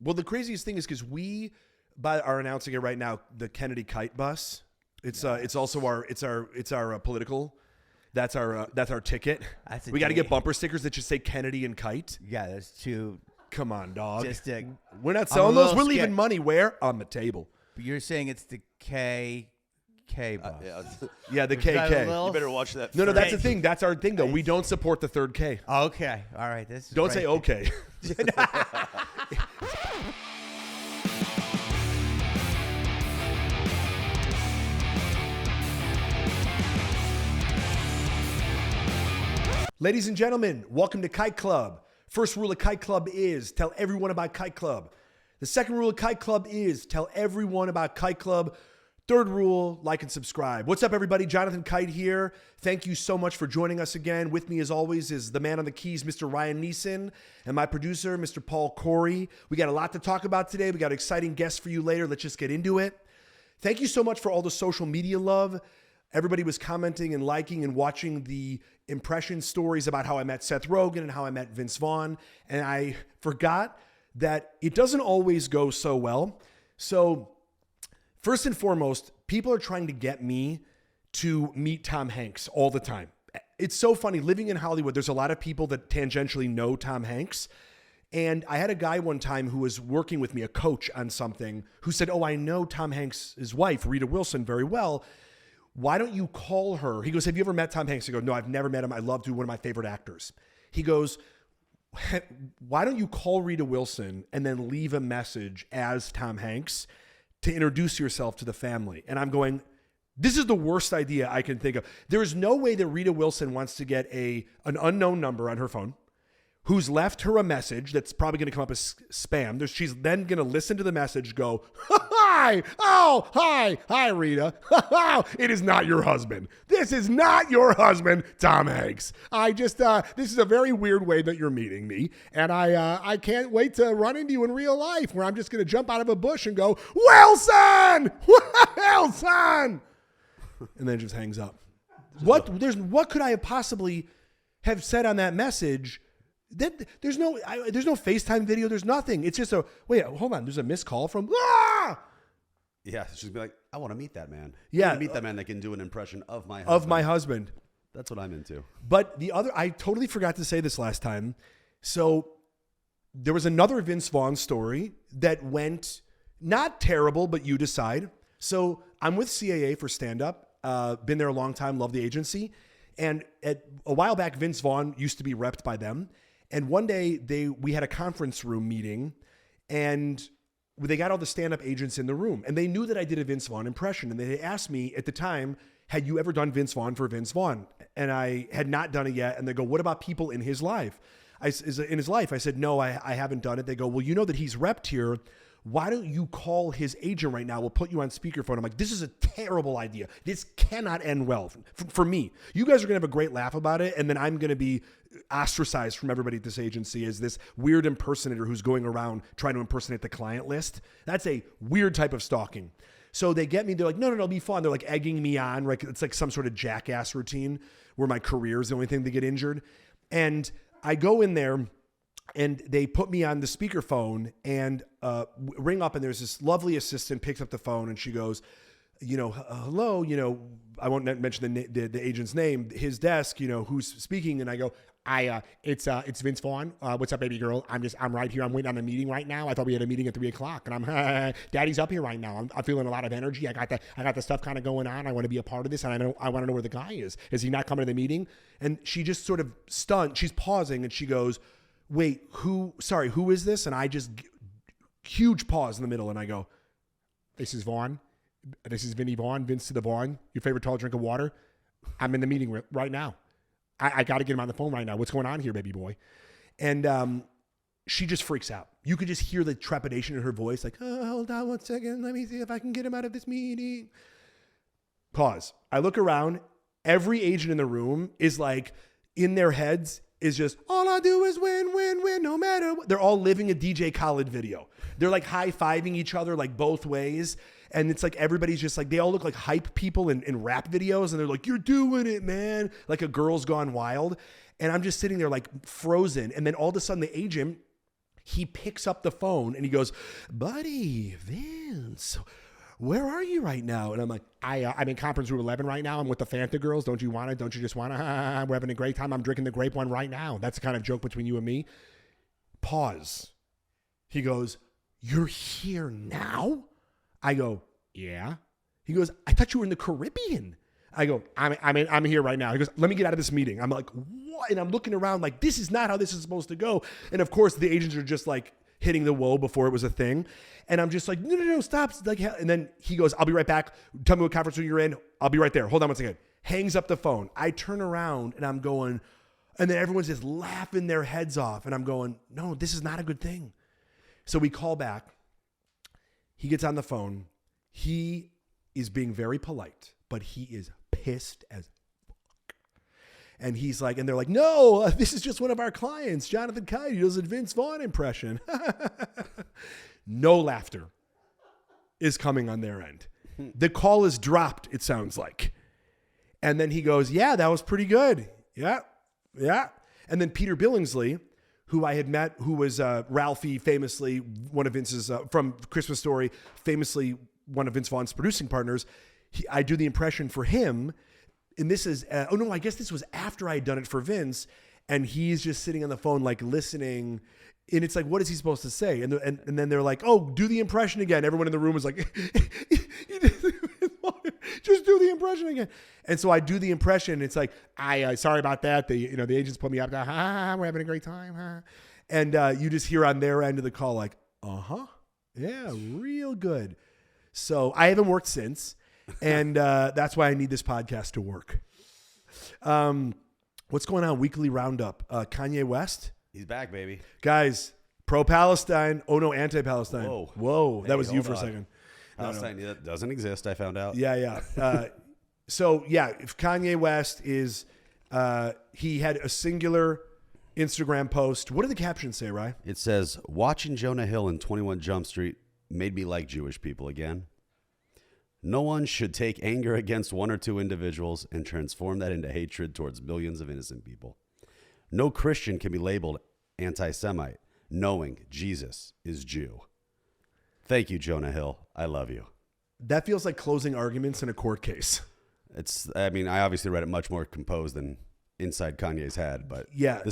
Well, the craziest thing is because we are announcing it right now, the Kennedy Kite Bus. It's also our political. That's our ticket. We got to get bumper stickers that just say Kennedy and Kite. Yeah, that's too. Come on, dog. We're not I'm selling those. We're scared. leaving money where? On the table. But you're saying it's the KK bus. Yeah, the Is that a KK. little- You better watch that. No, that's the thing. That's our thing, though. We don't support the third K. Okay, all right. This is Don't right. say okay. Ladies and gentlemen, welcome to Kite Club. First rule of Kite Club is tell everyone about Kite Club. The second rule of Kite Club is tell everyone about Kite Club. Third rule, like and subscribe. What's up, everybody? Jonathan Kite here. Thank you so much for joining us again. With me, as always, is the man on the keys, Mr. Ryan Neeson, and my producer, Mr. Paul Corey. We got a lot to talk about today. We got exciting guests for you later. Let's just get into it. Thank you so much for all the social media love. Everybody was commenting and liking and watching the impression stories about how I met Seth Rogen and how I met Vince Vaughn. And I forgot that it doesn't always go so well. So first and foremost, people are trying to get me to meet Tom Hanks all the time. It's so funny. Living in Hollywood, there's a lot of people that tangentially know Tom Hanks. And I had a guy one time who was working with me, a coach on something, who said, "Oh, I know Tom Hanks' wife, Rita Wilson, very well. Why don't you call her?" He goes, "Have you ever met Tom Hanks?" I go, "No, I've never met him. I love him, one of my favorite actors." He goes, "Why don't you call Rita Wilson and then leave a message as Tom Hanks to introduce yourself to the family?" And I'm going, this is the worst idea I can think of. There is no way that Rita Wilson wants to get an unknown number on her phone who's left her a message that's probably going to come up as spam. She's then going to listen to the message, go, "Hi, oh, hi, Rita. It is not your husband. This is not your husband, Tom Hanks. This is a very weird way that you're meeting me, and I can't wait to run into you in real life, where I'm just going to jump out of a bush and go, Wilson, Wilson," and then just hangs up. What could I have possibly have said on that message? There's no FaceTime video. There's nothing. It's just wait, hold on. There's a missed call from. Yeah, she's be like, "I want to meet that man. Yeah, I want to meet that man that can do an impression of my husband." Of my husband. That's what I'm into. But I totally forgot to say this last time. So there was another Vince Vaughn story that went not terrible, but you decide. So I'm with CAA for stand-up. Been there a long time. Love the agency. And a while back, Vince Vaughn used to be repped by them. And one day we had a conference room meeting, and they got all the stand-up agents in the room, and they knew that I did a Vince Vaughn impression. And they asked me at the time, "Had you ever done Vince Vaughn for Vince Vaughn?" And I had not done it yet. And they go, "What about people in his life?" I said, "No, I haven't done it." They go, "Well, you know that he's repped here. Why don't you call his agent right now? We'll put you on speakerphone." I'm like, this is a terrible idea. This cannot end well for me. You guys are going to have a great laugh about it, and then I'm going to be ostracized from everybody at this agency as this weird impersonator who's going around trying to impersonate the client list. That's a weird type of stalking. So they get me. They're like, no, it'll be fun. They're like egging me on. Right? It's like some sort of jackass routine where my career is the only thing to get injured. And I go in there, and they put me on the speakerphone and ring up, and there's this lovely assistant picks up the phone, and she goes, "Hello, I won't mention the agent's name, his desk, who's speaking." And I go, it's Vince Vaughn. What's up, baby girl? I'm right here. I'm waiting on a meeting right now. I thought we had a meeting at 3:00, and I'm Daddy's up here right now. I'm feeling a lot of energy. I got the stuff kind of going on. I want to be a part of this, and I want to know where the guy is. Is he not coming to the meeting? And she just sort of stunned. She's pausing, and she goes, "Wait, who is this?" And I just, huge pause in the middle, and I go, "This is Vaughn. This is Vinny Vaughn, Vince to the Vaughn. Your favorite tall drink of water. I'm in the meeting right now. I got to get him on the phone right now. What's going on here, baby boy?" And she just freaks out. You could just hear the trepidation in her voice, like, "Oh, hold on 1 second. Let me see if I can get him out of this meeting." Pause. I look around. Every agent in the room is like, in their heads, is just, all I do is win, win, win, no matter what. They're all living a DJ Khaled video. They're like high-fiving each other like both ways. And it's like everybody's just like, they all look like hype people in rap videos. And they're like, "You're doing it, man." Like a girl's gone wild. And I'm just sitting there like frozen. And then all of a sudden the agent, He picks up the phone and he goes, buddy, Vince, where are you right now? And I'm like, I'm in conference room 11 right now. I'm with the Fanta girls. Don't you want it? Don't you just want it? We're having a great time. I'm drinking the grape one right now. That's the kind of joke between you and me. Pause. He goes, you're here now? I go, yeah. He goes, I thought you were in the Caribbean. I go, I'm here right now. He goes, let me get out of this meeting. I'm like, what? And I'm looking around like, this is not how this is supposed to go. And of course, the agents are just like hitting the whoa before it was a thing. And I'm just like, no, stop. Like, and then he goes, I'll be right back. Tell me what conference room you're in. I'll be right there. Hold on one second. Hangs up the phone. I turn around and I'm going, and then everyone's just laughing their heads off. And I'm going, no, this is not a good thing. So we call back. He gets on the phone. He is being very polite, but he is pissed as fuck. And he's like, and they're like, no, this is just one of our clients, Jonathan Kite. He does a Vince Vaughn impression. No laughter is coming on their end. The call is dropped, it sounds like. And then he goes, yeah, that was pretty good. Yeah. And then Peter Billingsley, who I had met, who was Ralphie, famously one of Vince's, from Christmas Story, famously one of Vince Vaughn's producing partners. I do the impression for him. And this is, I guess this was after I had done it for Vince. And he's just sitting on the phone, like listening. And it's like, what is he supposed to say? And then they're like, oh, do the impression again. Everyone in the room was like, just do the impression again. And so I do the impression. It's like, sorry about that. The agents put me up. We're having a great time. And you just hear on their end of the call, like, yeah, real good. So I haven't worked since. And that's why I need this podcast to work. What's going on? Weekly roundup. Kanye West. He's back, baby. Guys, pro-Palestine. Oh, no, anti-Palestine. Whoa. That was you for a second. Palestine doesn't exist, I found out. Yeah. So, if Kanye West is, he had a singular Instagram post. What do the captions say, Rye? It says, watching Jonah Hill in 21 Jump Street made me like Jewish people again. No one should take anger against one or two individuals and transform that into hatred towards millions of innocent people. No Christian can be labeled anti-Semite, knowing Jesus is Jew. Thank you, Jonah Hill. I love you. That feels like closing arguments in a court case. I obviously read it much more composed than inside Kanye's head, but yeah,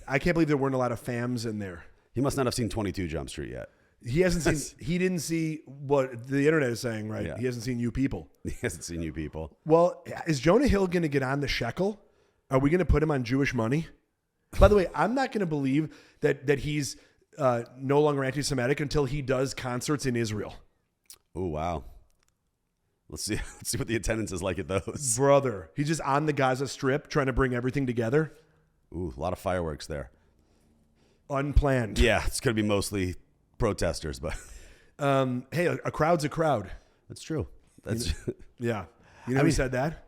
I can't believe there weren't a lot of fams in there. He must not have seen 22 Jump Street yet. He hasn't seen. He didn't see what the internet is saying, right? Yeah. He hasn't seen you people. He hasn't seen you people. Well, is Jonah Hill going to get on the shekel? Are we going to put him on Jewish money? By the way, I'm not going to believe that he's no longer anti-Semitic until he does concerts in Israel. Oh wow! Let's see what the attendance is like at those. Brother, he's just on the Gaza Strip trying to bring everything together. Ooh, a lot of fireworks there. Unplanned. Yeah, it's going to be mostly protesters, but hey, a crowd's a crowd. That's true. That's yeah. You know who said that?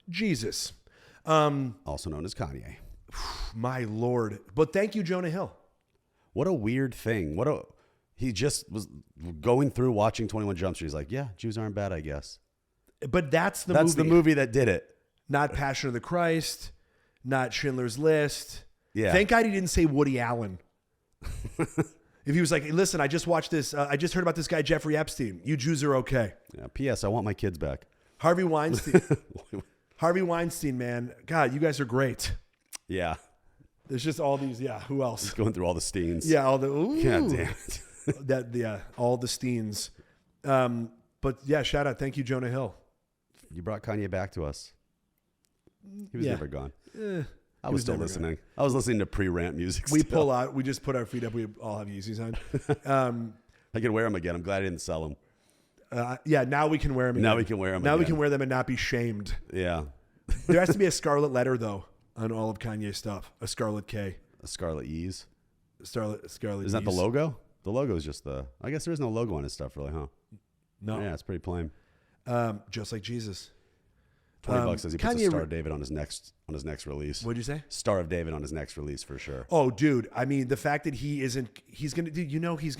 Jesus. Also known as Kanye. My Lord. But thank you, Jonah Hill. What a weird thing. He just was going through watching 21 Jump Street. He's like, yeah, Jews aren't bad, I guess. But that's the movie that did it. Not Passion of the Christ, not Schindler's List. Yeah. Thank God he didn't say Woody Allen. If he was like, hey, listen, I just watched this. I just heard about this guy, Jeffrey Epstein. You Jews are okay. Yeah, P.S. I want my kids back. Harvey Weinstein. Harvey Weinstein, man. God, you guys are great. Yeah. There's just all these. Yeah. Who else? He's going through all the Steens. Yeah. All the. Ooh. God damn it. All the Steens. But yeah, shout out. Thank you, Jonah Hill. You brought Kanye back to us. He was never gone. I was still listening. I was listening to pre-rant music. We pull out. We just put our feet up. We all have Yeezys on. I can wear them again. I'm glad I didn't sell them. Yeah, now we can wear them again. Now we can wear them Now again. we can wear them and not be shamed. Yeah. There has to be a scarlet letter, though, on all of Kanye's stuff. A scarlet K. A scarlet E's. Scarlet Is that the logo? The logo is just I guess there is no logo on his stuff, really, huh? No. Yeah, it's pretty plain. Just like Jesus. $20 says he puts Kanye a Star of David on his next release. What'd you say? Star of David on his next release for sure. Oh, dude. I mean, the fact that he's going to, he's going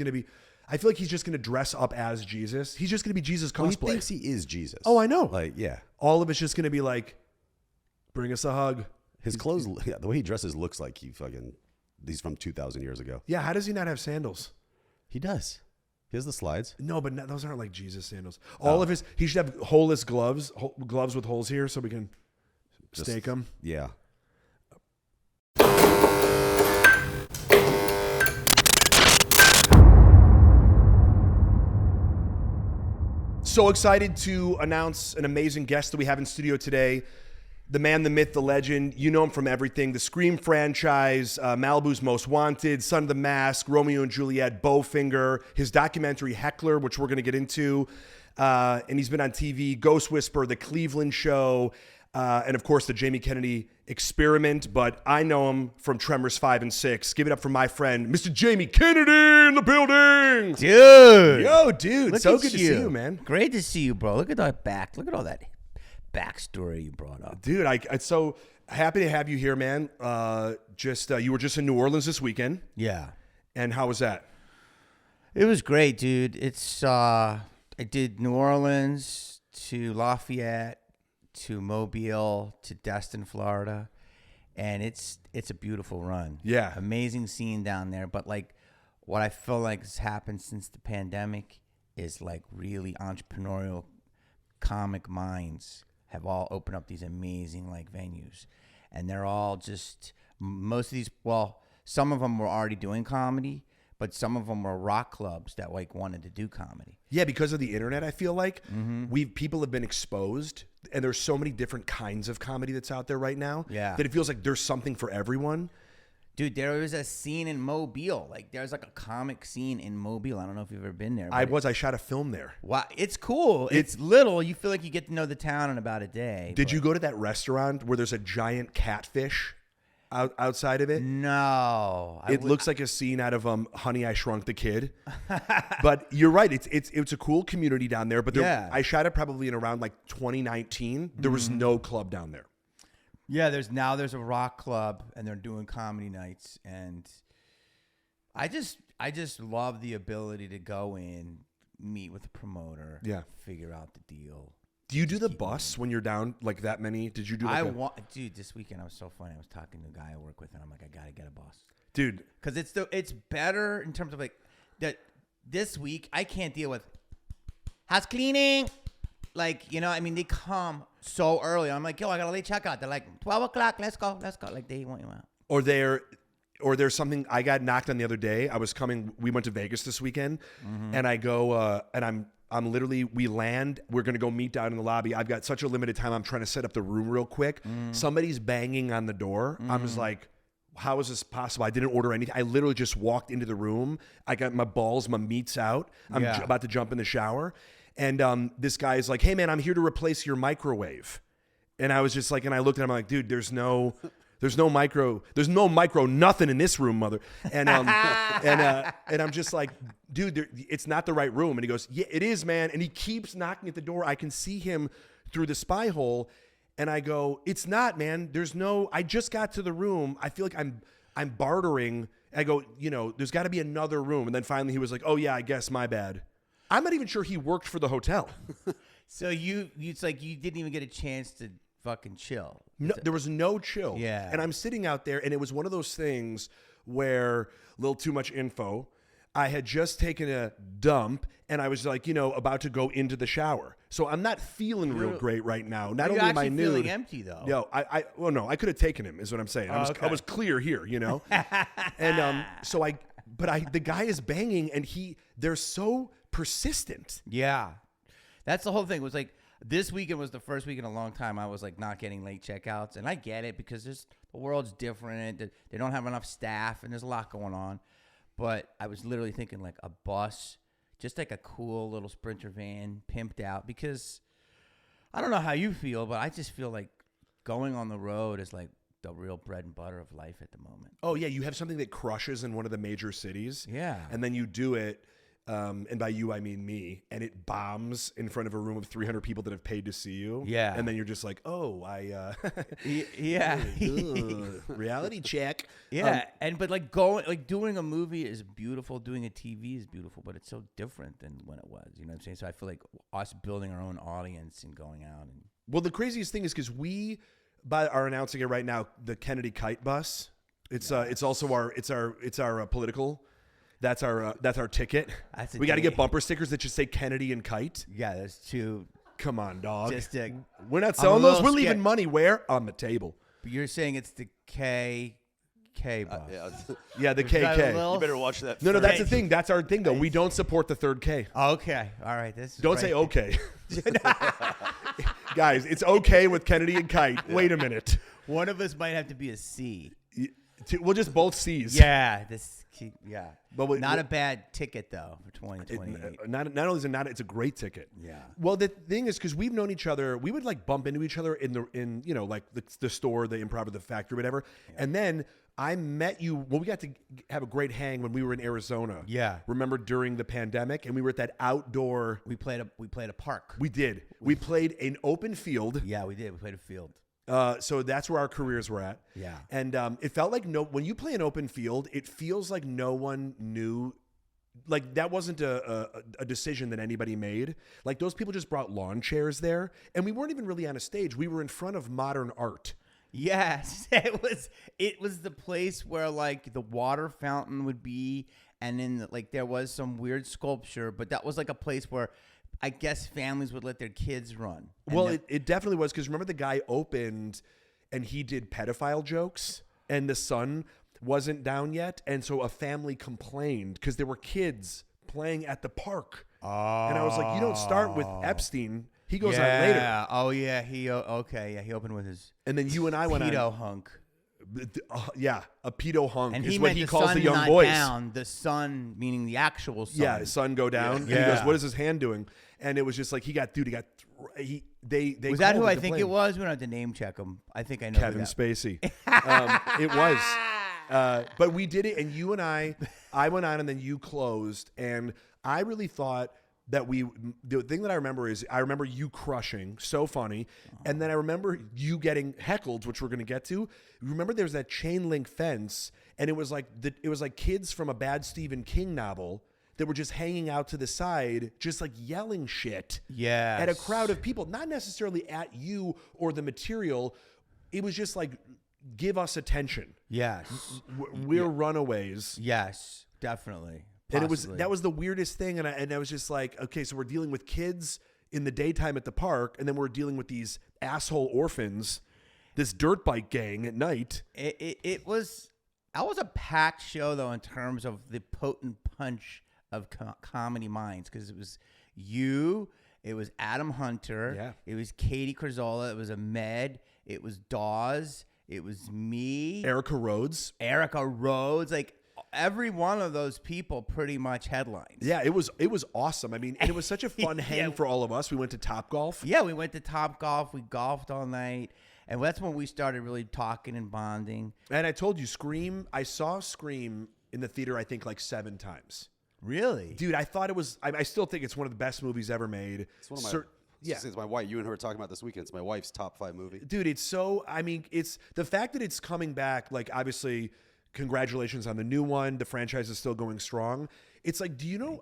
to be, I feel like he's just going to dress up as Jesus. He's just going to be Jesus cosplay. Well, he thinks he is Jesus. Oh, I know. Like, yeah. All of it's just going to be like, bring us a hug. His clothes, the way he dresses looks like he fucking He's from 2,000 years ago. Yeah, how does he not have sandals? He does. He has the slides. No, but those aren't like Jesus sandals. All of his, he should have holeless gloves, gloves with holes here so we can stake them. Yeah. So excited to announce an amazing guest that we have in studio today. The man, the myth, the legend. You know him from everything. The Scream franchise, Malibu's Most Wanted, Son of the Mask, Romeo and Juliet, Bowfinger, his documentary Heckler, which we're going to get into. And he's been on TV, Ghost Whisperer, The Cleveland Show, and of course the Jamie Kennedy Experiment. But I know him from Tremors 5 and 6. Give it up for my friend, Mr. Jamie Kennedy in the building. Dude. Yo, dude. Look So at good to you. see you, man. Great to see you, bro. Look at that back. Look at all that backstory you brought up. Dude, I'm so happy to have you here, man. You were just in New Orleans this weekend. Yeah. And how was that? It was great, dude. I did New Orleans to Lafayette to Mobile to Destin, Florida. And it's a beautiful run. Yeah. Amazing scene down there. But like what I feel like has happened since the pandemic is like really entrepreneurial comic minds have all opened up these amazing like venues, and they're all just most of these. Well, some of them were already doing comedy, but some of them were rock clubs that like wanted to do comedy. Yeah, because of the internet, I feel like people have been exposed, and there's so many different kinds of comedy that's out there right now. Yeah. That it feels like there's something for everyone. Dude, there was a scene in Mobile. Like, there's like a comic scene in Mobile. I don't know if you've ever been there. I shot a film there. Wow, it's cool. It's little. You feel like you get to know the town in about a day. Did you go to that restaurant where there's a giant catfish outside of it? No. It looks like a scene out of Honey, I Shrunk the Kid. But you're right. It's a cool community down there. But I shot it probably in around like 2019. There was no club down there. Yeah, there's a rock club, and they're doing comedy nights, and I just love the ability to go in, meet with the promoter, figure out the deal. Do you do the bus when you're down like that many? Did you do? Dude, this weekend I was so funny. I was talking to a guy I work with, and I'm like, I gotta get a bus, dude, because it's better in terms of like that. This week I can't deal with house cleaning. Like, you know, I mean, they come so early. I'm like, yo, I got a late checkout. They're like, 12 o'clock, let's go. Like, they want you out. Or there's something, I got knocked on the other day. We went to Vegas this weekend, and I go, and I'm literally, we land, we're going to go meet down in the lobby. I've got such a limited time. I'm trying to set up the room real quick. Somebody's banging on the door. I'm just like, how is this possible? I didn't order anything. I literally just walked into the room. I got my meat's out. I'm about to jump in the shower. And this guy is like, hey, man, I'm here to replace your microwave. And I was just like, and I looked at him, I'm like, dude, there's no micro nothing in this room, mother. And and I'm just like, dude, it's not the right room. And he goes, yeah, it is, man. And he keeps knocking at the door. I can see him through the spy hole. And I go, it's not, man. I just got to the room. I feel like I'm bartering. I go, there's got to be another room. And then finally he was like, oh, yeah, I guess, my bad. I'm not even sure he worked for the hotel. So it's like you didn't even get a chance to fucking chill. No, there was no chill. Yeah. And I'm sitting out there, and it was one of those things where a little too much info. I had just taken a dump, and I was like, about to go into the shower. So I'm not feeling real great right now. Not only am I nude, feeling empty though. No, I could have taken him. Is what I'm saying. I was clear here, and the guy is banging, and they're so persistent. Yeah. That's the whole thing. It was like this weekend was the first week in a long time I was like not getting late checkouts. And I get it because the world's different. They don't have enough staff and there's a lot going on. But I was literally thinking like a bus, just like a cool little Sprinter van, pimped out. Because I don't know how you feel, but I just feel like going on the road is like the real bread and butter of life at the moment. Oh, yeah. You have something that crushes in one of the major cities. Yeah. And then you do it. And by you, I mean me. And it bombs in front of a room of 300 people that have paid to see you. Yeah. And then you're just like, oh, yeah. Reality check. Yeah. But doing a movie is beautiful. Doing a TV is beautiful, but it's so different than when it was. You know what I'm saying? So I feel like us building our own audience and going out. Well, the craziest thing is because we are announcing it right now, the Kennedy Kite Bus. It's also our political. That's our ticket. We got to get bumper stickers that just say Kennedy and Kite. Yeah, there's two. Come on, dog. We're not I'm selling a those. We're little leaving scared. money where? On the table. But you're saying it's the K bus. Yeah, the Is that a KK. little- You better watch that. No, first. that's the thing. That's our thing, though. We don't support the third K. Okay, all right. This is Don't right. say okay. Guys, it's okay with Kennedy and Kite. Wait a minute. One of us might have to be a C. We'll just both C's. Yeah, But not a bad ticket though for 2028. Not only is it not, it's a great ticket. Yeah. Well, the thing is, because we've known each other, we would like bump into each other in like the store, the Improv, or the factory, whatever. Yeah. And then I met you. Well, we got to have a great hang when we were in Arizona. Yeah. Remember during the pandemic, and we were at that outdoor. We played a park. We did. We played an open field. Yeah, we did. We played a field. So that's where our careers were at. Yeah. And it felt like when you play an open field, it feels like no one knew. Like that wasn't a decision that anybody made. Like those people just brought lawn chairs there, and we weren't even really on a stage. We were in front of modern art. Yes, it was the place where like the water fountain would be, and then like there was some weird sculpture, but that was like a place where I guess families would let their kids run. And Well, it definitely was, because remember the guy opened and he did pedophile jokes, and the sun wasn't down yet, and so a family complained because there were kids playing at the park. And I was like, you don't start with Epstein. He goes on later. Oh yeah, he opened with his And then you and I went pedo on. hunk. Yeah, a pedo hunk And is he what meant he the calls sun the young not boys. down, the sun meaning the actual sun. Yeah, sun go down. And he Yeah. goes, what is his hand doing? And it was just like, they Was that who called I it the think flame. it was? We don't have to name check him. I think I know. Kevin who that. Spacey. It was. But we did it, and you and I went on, and then you closed, and I really thought that the thing that I remember is I remember you crushing, so funny, and then I remember you getting heckled, which we're going to get to. Remember there was that chain link fence, and it was like kids from a bad Stephen King novel that were just hanging out to the side, just like yelling shit at a crowd of people, not necessarily at you or the material. It was just like, give us attention. Yes. We're runaways. Yes, definitely. And Possibly. that was the weirdest thing. And I was just like, okay, so we're dealing with kids in the daytime at the park, and then we're dealing with these asshole orphans, this dirt bike gang at night. That was a packed show though in terms of the potent punch of comedy minds, because it was you, it was Adam Hunter, it was Katie Crizzola, it was Ahmed, it was Dawes, it was me, Erica Rhodes, like every one of those people pretty much headlined. Yeah, it was awesome. I mean, and it was such a fun hang for all of us. We went to Topgolf. Yeah, we went to Topgolf. We golfed all night. And that's when we started really talking and bonding. And I told you, Scream, I saw Scream in the theater, I think, like 7 times. Really? Dude, I thought it was, I still think it's one of the best movies ever made. It's one of my, it's my wife. You and her were talking about this weekend. It's my wife's top 5 movie. Dude, it's so, I mean, it's the fact that it's coming back, like, obviously, congratulations on the new one. The franchise is still going strong. It's like, do you know,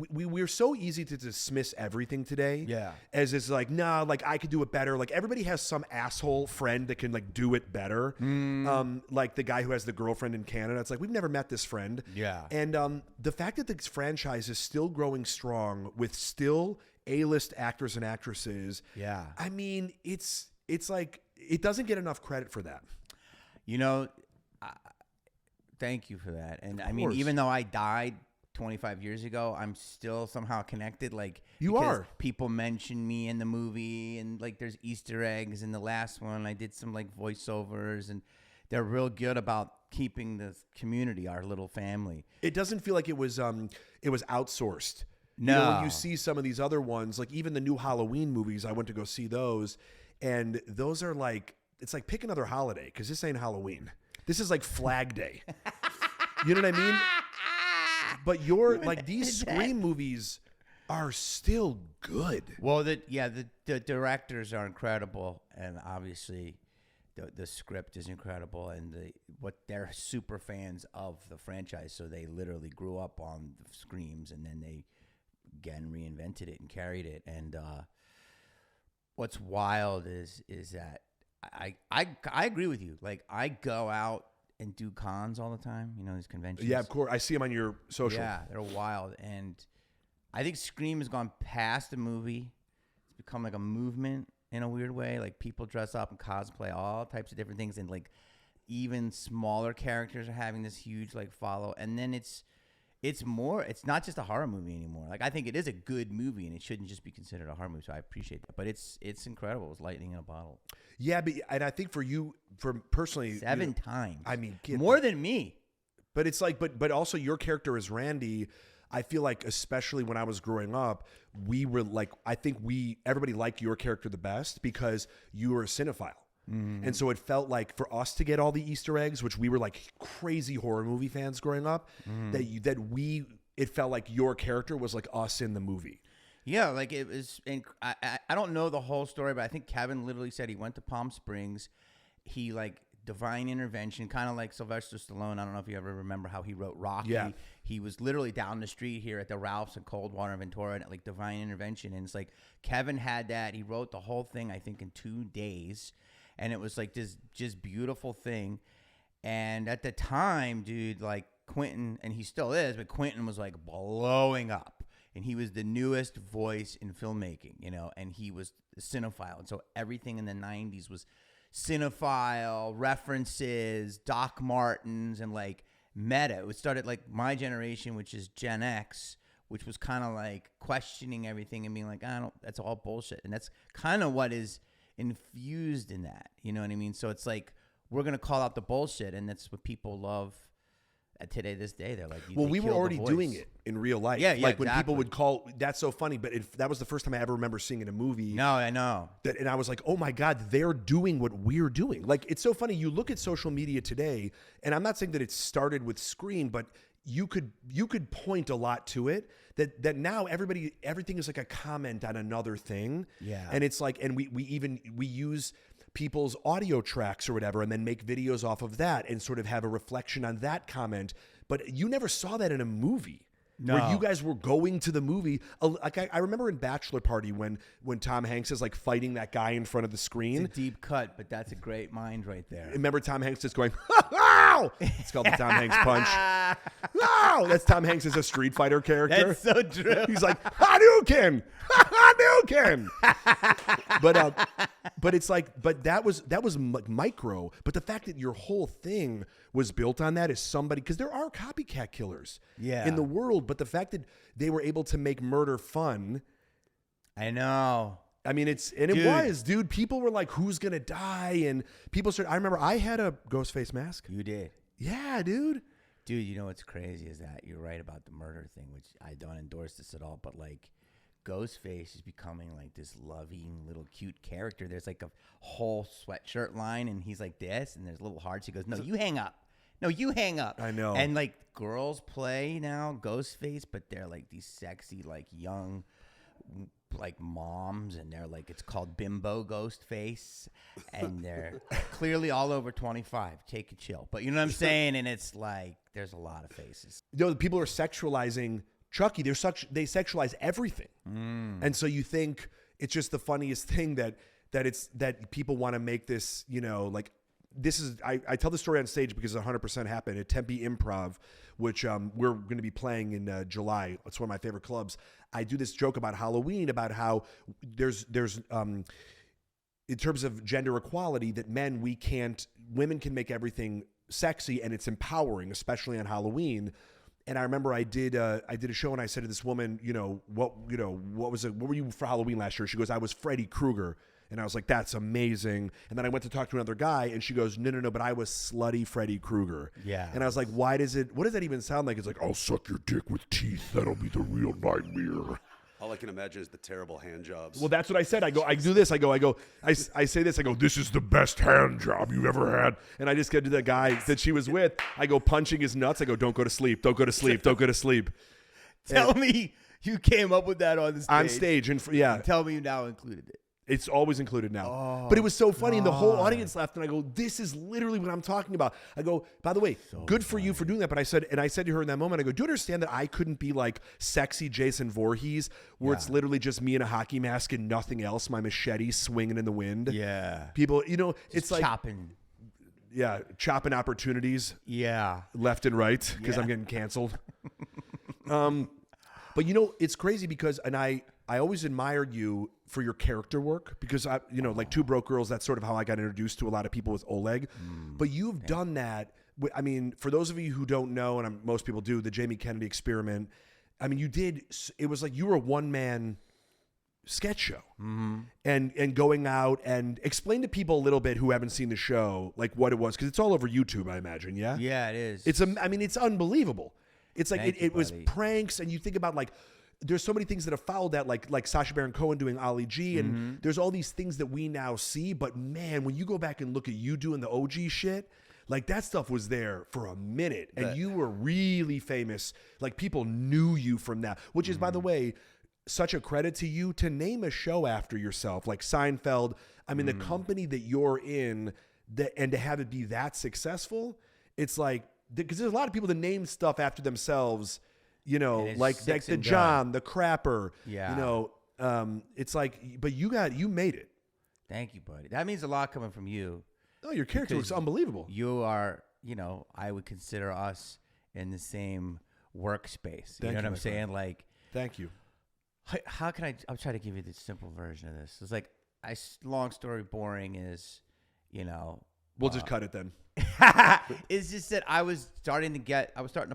we're so easy to dismiss everything today. Yeah. As it's like, nah, like I could do it better. Like everybody has some asshole friend that can like do it better. Like the guy who has the girlfriend in Canada. It's like, we've never met this friend. Yeah. And the fact that this franchise is still growing strong with still A-list actors and actresses. Yeah. I mean, it's like, it doesn't get enough credit for that. You know, thank you for that. And I mean, even though I died 25 years ago, I'm still somehow connected. Like you are. People mention me in the movie, and like there's Easter eggs in the last one. I did some like voiceovers, and they're real good about keeping this community, our little family. It doesn't feel like it was outsourced. No. You know, when you see some of these other ones, like even the new Halloween movies, I went to go see those, and those are like, it's like pick another holiday, because this ain't Halloween. This is like Flag Day. You know what I mean? But these Scream movies are still good. Well, the directors are incredible, and obviously the script is incredible, and they're super fans of the franchise, so they literally grew up on the Screams, and then they again reinvented it and carried it. And what's wild is that I agree with you. Like I go out and do cons all the time. You know, these conventions. Yeah, of course. I see them on your social. Yeah, they're wild. And I think Scream has gone past a movie. It's become like a movement in a weird way. Like people dress up and cosplay all types of different things, and like even smaller characters are having this huge like follow. And then it's not just a horror movie anymore. Like I think it is a good movie, and it shouldn't just be considered a horror movie. So I appreciate that. But it's incredible. It's lightning in a bottle. Yeah, and I think for you, for personally, 7 times. I mean, more than me. But it's like, but also your character as Randy. I feel like, especially when I was growing up, we were like, I think everybody liked your character the best because you were a cinephile. And so it felt like for us to get all the Easter eggs, which we were like crazy horror movie fans growing up, it felt like your character was like us in the movie. Yeah, like it was. I don't know the whole story, but I think Kevin literally said he went to Palm Springs. He like divine intervention, kind of like Sylvester Stallone. I don't know if you ever remember how he wrote Rocky. Yeah. He was literally down the street here at the Ralph's in Coldwater, Ventura, and like divine intervention. And it's like Kevin had that. He wrote the whole thing, I think, in 2 days. And it was like this just beautiful thing. And at the time, dude, like Quentin, and he still is, but Quentin was like blowing up. And he was the newest voice in filmmaking, you know, and he was a cinephile. And so everything in the 90s was cinephile, references, Doc Martens, and like meta. It started like my generation, which is Gen X, which was kind of like questioning everything and being like, that's all bullshit. And that's kind of what is infused in that, you know what I mean? So it's like we're gonna call out the bullshit, and that's what people love today. This day, they're like, well, we were already doing it in real life. Yeah, like exactly. when people would call. That's so funny, but that was the first time I ever remember seeing in a movie. No, I know that, and I was like, oh my god, they're doing what we're doing. Like it's so funny. You look at social media today, and I'm not saying that it started with Scream, but you could point a lot to it. That now everything is like a comment on another thing. Yeah. And it's like, and we use people's audio tracks or whatever, and then make videos off of that and sort of have a reflection on that comment. But you never saw that in a movie. No. Where you guys were going to the movie. Like I remember in Bachelor Party when Tom Hanks is like fighting that guy in front of the screen. It's a deep cut, but that's a great mind right there. Remember Tom Hanks just going, "Ow!" It's called the Tom Hanks punch. "Ow!" That's Tom Hanks as a Street Fighter character. That's so true. He's like, Hadouken! Hadouken! But it's like, but that was micro. But the fact that your whole thing was built on that is somebody, because there are copycat killers in the world, but the fact that they were able to make murder fun. I know. I mean, it was, dude. People were like, who's going to die? And people started, I remember I had a Ghostface mask. You did. Yeah, dude. Dude, you know what's crazy is that you're right about the murder thing, which I don't endorse this at all, but like Ghostface is becoming like this loving little cute character. There's like a whole sweatshirt line, and he's like this, and there's little hearts. He goes, no, you hang up. No, you hang up. I know. And like girls play now Ghostface, but they're like these sexy, like young, like moms, and they're like, it's called Bimbo Ghostface, and they're clearly all over 25. Take a chill. But you know what I'm saying? And it's like, there's a lot of faces. You know, people are sexualizing Chucky. They sexualize everything. And so you think it's just the funniest thing that people want to make this, you know, like, this is, I tell the story on stage because it 100% happened at Tempe Improv, which we're going to be playing in July. It's one of my favorite clubs. I do this joke about Halloween, about how there's in terms of gender equality, that women can make everything sexy, and it's empowering, especially on Halloween. And I remember I did a show, and I said to this woman, what were you for Halloween last year? She goes, I was Freddy Krueger. And I was like, that's amazing. And then I went to talk to another guy, and she goes, no, but I was slutty Freddy Krueger. Yeah. And I was like, what does that even sound like? It's like, I'll suck your dick with teeth. That'll be the real nightmare. All I can imagine is the terrible hand jobs. Well, that's what I said. I do this. I say this. I go, this is the best hand job you've ever had. And I just get to the guy that she was with. I go punching his nuts. I go, don't go to sleep. Don't go to sleep. Don't go to sleep. Tell me you came up with that on the stage. On stage. And yeah. Tell me you now included it. It's always included now. But it was so funny, and the whole audience laughed, and I go, this is literally what I'm talking about. I go, by the way, good for you for doing that. But I said to her in that moment, I go, do you understand that I couldn't be like sexy Jason Voorhees, where it's literally just me in a hockey mask and nothing else, my machete swinging in the wind? Yeah. People, Just it's like chopping. chopping opportunities Yeah. left and right because I'm getting canceled. But it's crazy because, and I always admired you for your character work because like Two Broke Girls, that's sort of how I got introduced to a lot of people with Oleg. But you've done that. I mean, for those of you who don't know, and most people do, the Jamie Kennedy Experiment. I mean, it was like you were a one-man sketch show, and going out and explain to people a little bit who haven't seen the show, like what it was, because it's all over YouTube, I imagine. Yeah, it is. It's it's unbelievable. It's like it was buddy. pranks, and you think about like there's so many things that have followed that, like Sacha Baron Cohen doing Ali G, and there's all these things that we now see. But man, when you go back and look at you doing the OG shit, like that stuff was there for a minute, and you were really famous. Like people knew you from that, which is, by the way, such a credit to you to name a show after yourself, like Seinfeld. I mean, the company that you're in, and to have it be that successful, it's like, because there's a lot of people that name stuff after themselves, like the John, the Crapper, it's like, but you made it. Thank you, buddy. That means a lot coming from you. Oh, your character looks unbelievable. You are, I would consider us in the same workspace. You know what I'm saying? Like, thank you. How can I'll try to give you the simple version of this. It's like, long story boring is, we'll just cut it then. It's just that I was starting to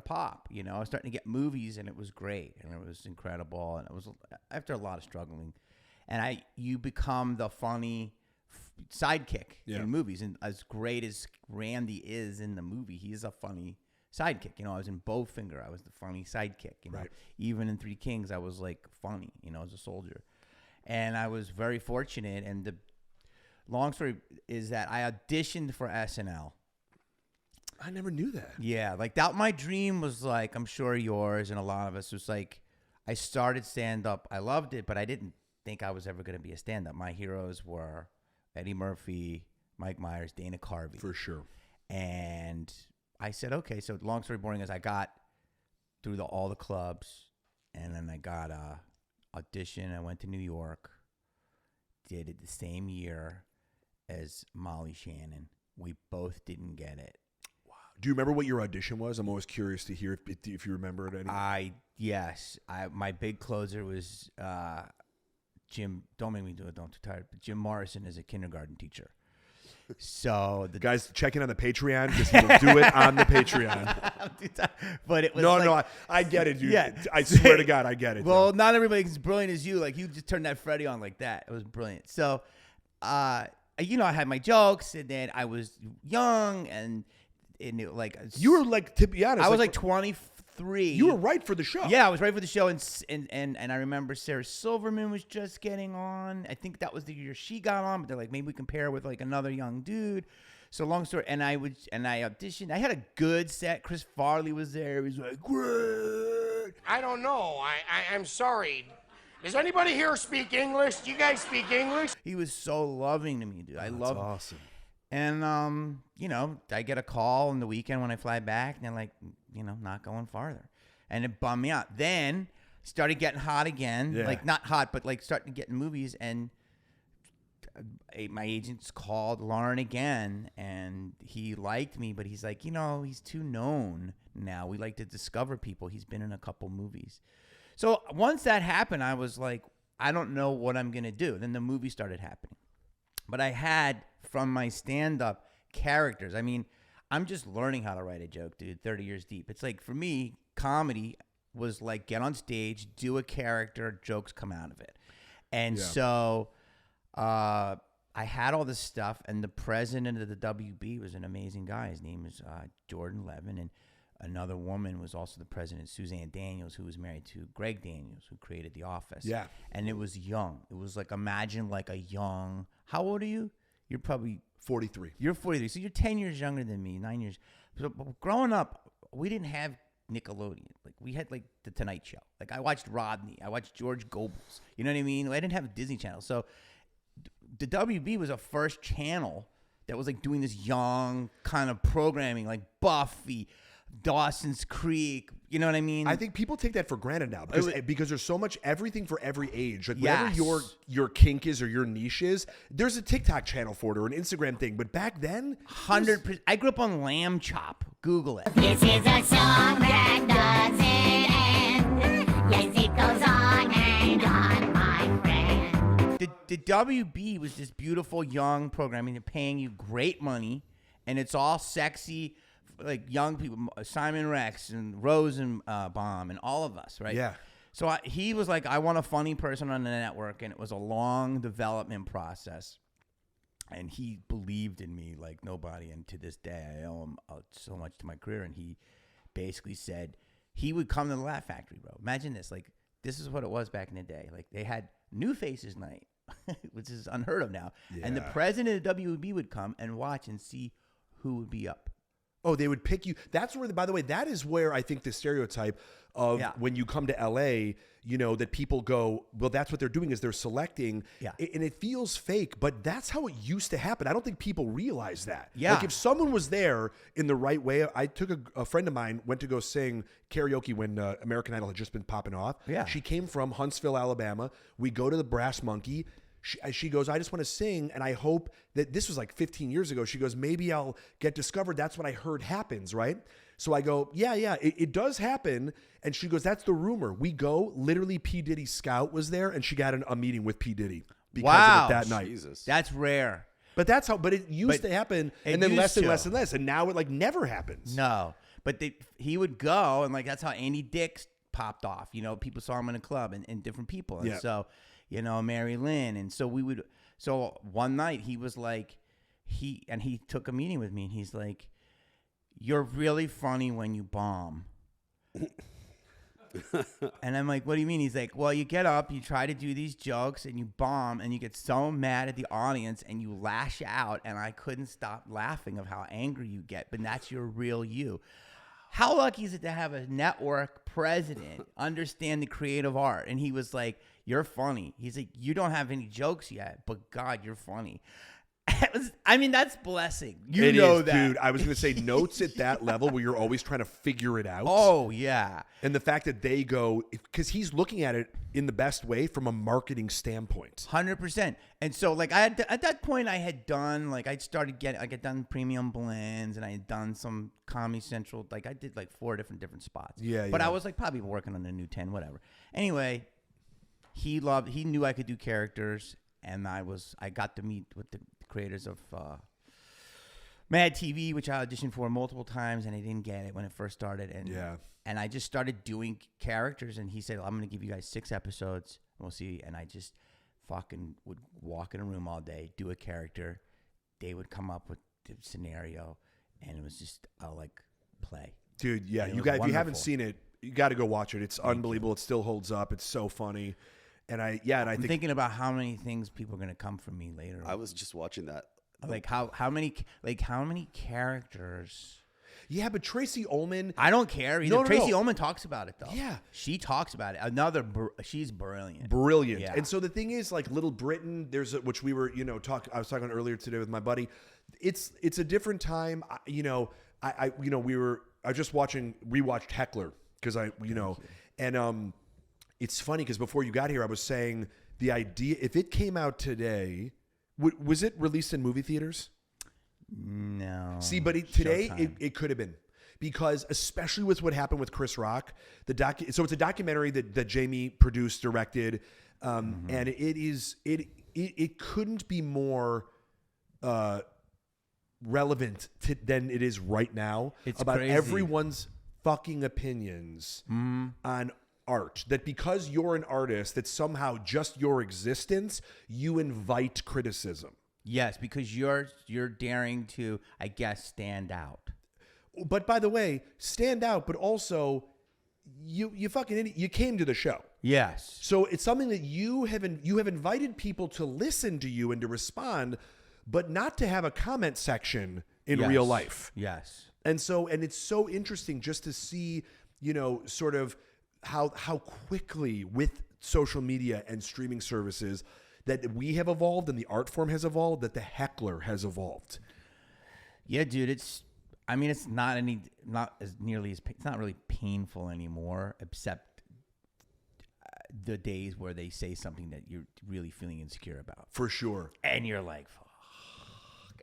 pop, I was starting to get movies, and it was great, and it was incredible, and it was after a lot of struggling, and you become the funny sidekick in movies, and as great as Randy is in the movie, he is a funny sidekick. I was in Bowfinger, I was the funny sidekick. Right. Even in Three Kings, I was like funny, as a soldier, and I was very fortunate. And the long story is that I auditioned for SNL. I never knew that. Yeah, like that. My dream was like, I'm sure yours and a lot of us, was like, I started stand up. I loved it, but I didn't think I was ever going to be a stand up. My heroes were Eddie Murphy, Mike Myers, Dana Carvey. For sure. And I said, okay. So long story boring is I got through all the clubs, and then I got a audition. I went to New York, did it the same year as Molly Shannon. We both didn't get it. Do you remember what your audition was? I'm always curious to hear if you remember it. Yes. My big closer was Jim. Don't make me do it. Don't too tired. But Jim Morrison is a kindergarten teacher. So the guys, check in on the Patreon because he will do it on the Patreon. But it was I get it, dude. Yeah. I swear to God, I get it. Well, not everybody's as brilliant as you. Like, you just turned that Freddie on like that. It was brilliant. So, I had my jokes, and then I was young, and it, like, you were like, to be honest, I was like 23. You were right for the show. Yeah, I was right for the show, and I remember Sarah Silverman was just getting on. I think that was the year she got on, but they're like, maybe we can pair her with like another young dude. So long story, and I auditioned. I had a good set. Chris Farley was there. He was like, great. I don't know. I'm sorry. Does anybody here speak English? Do you guys speak English? He was so loving to me, dude. I love. Awesome. And I get a call on the weekend when I fly back, and they're like, not going farther, and it bummed me out. Then started getting hot again, like not hot, but like starting to get in movies, and my agents called Lauren again, and he liked me, but he's like, he's too known now. We like to discover people. He's been in a couple movies. So once that happened, I was like, I don't know what I'm gonna do. Then the movie started happening, but I had from my stand-up characters. I mean, I'm just learning how to write a joke, dude, 30 years deep. It's like, for me, comedy was like, get on stage, do a character, jokes come out of it. And so I had all this stuff, and the president of the WB was an amazing guy. His name is Jordan Levin, and another woman was also the president, Suzanne Daniels, who was married to Greg Daniels, who created The Office. Yeah. And it was young. It was like, imagine like a young, how old are you? You're probably 43. You're 43. So you're 10 years younger than me, 9 years. So growing up, we didn't have Nickelodeon. Like, we had like The Tonight Show. Like, I watched Rodney. I watched George Goebbels. You know what I mean? I didn't have a Disney Channel. So the WB was a first channel that was like doing this young kind of programming, like Buffy, Dawson's Creek, You know what I mean? I think people take that for granted now because there's so much everything for every age. Like whatever Yes. your kink is or your niche is, there's a TikTok channel for it or an Instagram thing. But back then, 100%. I grew up on Lamb Chop. Google it. This is a song that doesn't end. Yes, it goes on and on, my friend. The WB was this beautiful young programming. They're paying you great money, and it's all sexy, like young people, Simon Rex and Rosenbaum and all of us, right? Yeah. So he was like, I want a funny person on the network, and it was a long development process. And he believed in me like nobody, and to this day, I owe him so much to my career. And he basically said he would come to the Laugh Factory, bro. Imagine this, like this is what it was back in the day. Like they had New Faces Night, which is unheard of now. And the Yeah. president of WB would come and watch and see who would be up. oh, they would pick you. That's where, by the way, that is where I think the stereotype of when you come to LA, you know, that people go, well, that's what they're doing is they're selecting. Yeah. And it feels fake, but that's how it used to happen. I don't think people realize that. Yeah. Like if someone was there in the right way, I took a friend of mine went to go sing karaoke when American Idol had just been popping off. Yeah. She came from Huntsville, Alabama. We go to the Brass Monkey. She goes, I just want to sing, and I hope that this was like 15 years ago. She goes, maybe I'll get discovered. That's what I heard happens, right? So I go, yeah, it does happen. And she goes, that's the rumor. We go, literally P. Diddy's scout was there, and she got a meeting with P. Diddy because of it that night. Jesus. That's rare. But that's how, but it used to happen, and then less and less and less, and now it like never happens. No, but he would go, and like that's how Andy Dick popped off. You know, people saw him in a club and different people, and so you know Mary Lynn, and so we would. So one night he was like, he took a meeting with me, and he's like, "You're really funny when you bomb." And I'm like, what do you mean? He's like, well, you get up, you try to do these jokes, and you bomb, and you get so mad at the audience, and you lash out, and I couldn't stop laughing of how angry you get, but that's your real you. How lucky is it to have a network president understand the creative art? And he was like, you're funny. He's like, you don't have any jokes yet, but God, you're funny. I mean, that's blessing. You know that. Dude. I was going to say notes at that level where you're always trying to figure it out. Oh, yeah. And the fact that they go, because he's looking at it in the best way from a marketing standpoint. 100%. And so, like, at that point, I had done, like, I'd done Premium Blends, and I had done some Comedy Central. Like, I did, like, 4 different spots. Yeah, But yeah. I was, like, probably working on a new 10, whatever. Anyway, he knew I could do characters, and I got to meet with the creators of Mad TV, which I auditioned for multiple times, and I didn't get it when it first started. And I just started doing characters, and he said, I'm going to give you guys 6 episodes, and we'll see. And I just fucking would walk in a room all day, do a character. They would come up with the scenario, and it was just, I'll like play. Dude, yeah. And You it was got, if you haven't wonderful. seen it, you got to go watch it. It's unbelievable. It still holds up. It's so funny. And I I'm think thinking about how many things people are going to come from me later. I was just watching that. Like how many characters. yeah, but Tracy Ullman, I don't care either. No, Tracy no. Ullman talks about it though. Yeah. She talks about it. She's brilliant. brilliant. Yeah. And so the thing is, like Little Britain, which we were, I was talking earlier today with my buddy. It's a different time. I just rewatched Heckler because it's funny because before you got here, I was saying the idea, if it came out today, was it released in movie theaters? No. See, but today Showtime. it could have been, because especially with what happened with Chris Rock, so it's a documentary that Jamie produced, directed, and it couldn't be more relevant than it is right now. It's about crazy. everyone's fucking opinions on art, that because you're an artist, that somehow just your existence, you invite criticism. Yes, because you're daring to, I guess, stand out. But by the way, stand out, but also you fucking idiot, you came to the show. Yes. So it's something that you have invited people to listen to you and to respond, but not to have a comment section in Yes. real life. Yes. And it's so interesting just to see, sort of how quickly with social media and streaming services that we have evolved and the art form has evolved, that the heckler has evolved. Yeah, dude, I mean, it's not as nearly as it's not really painful anymore, except the days where they say something that you're really feeling insecure about. For sure. And you're like, fuck.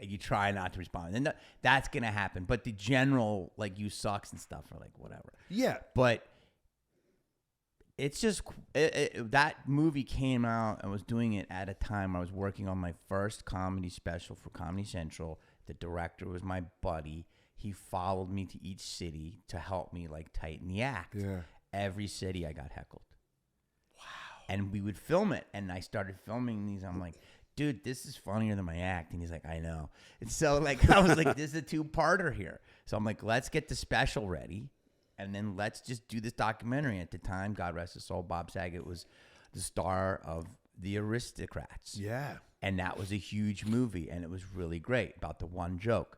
And you try not to respond. And that's going to happen. But the general, like, you sucks and stuff are like, whatever. Yeah. But it's just, that movie came out. I was doing it at a time I was working on my first comedy special for Comedy Central. The director was my buddy. He followed me to each city to help me, like, tighten the act. Yeah. Every city I got heckled. Wow. And we would film it. And I started filming these. I'm like, dude, this is funnier than my act. And he's like, I know. And so, like, I was like, this is a two-parter here. So I'm like, let's get the special ready. And then let's just do this documentary. At the time, God rest his soul, Bob Saget was the star of The Aristocrats. Yeah. And that was a huge movie. And it was really great about the one joke.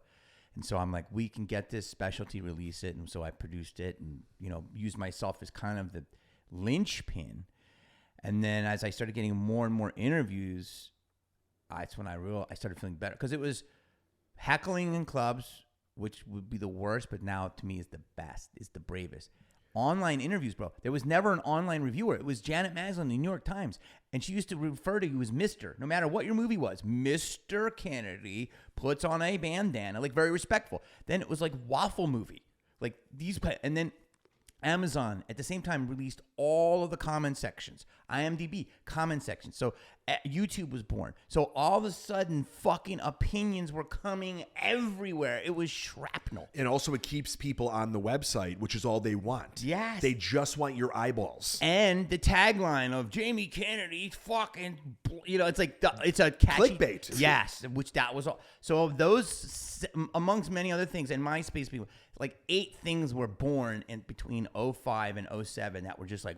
And so I'm like, we can get this specialty, release it. And so I produced it and, you know, used myself as kind of the linchpin. And then as I started getting more and more interviews, that's when I started feeling better. Because it was heckling in clubs, which would be the worst, but now to me is the best, is the bravest. Online interviews, bro. There was never an online reviewer. It was Janet Maslin in the New York Times. And she used to refer to you as Mr. No matter what your movie was. Mr. Kennedy puts on a bandana, like very respectful. Then it was like Waffle Movie. Like these, and then Amazon at the same time released all of the comment sections. IMDb, comment sections. So YouTube was born. So all of a sudden, fucking opinions were coming everywhere. It was shrapnel. And also it keeps people on the website, which is all they want. Yes. They just want your eyeballs. And the tagline of Jamie Kennedy fucking, you know, it's like, it's a catchy. Clickbait. Yes, which that was all. So those, amongst many other things, and MySpace people, like 8 things were born in between 05 and 07 that were just like,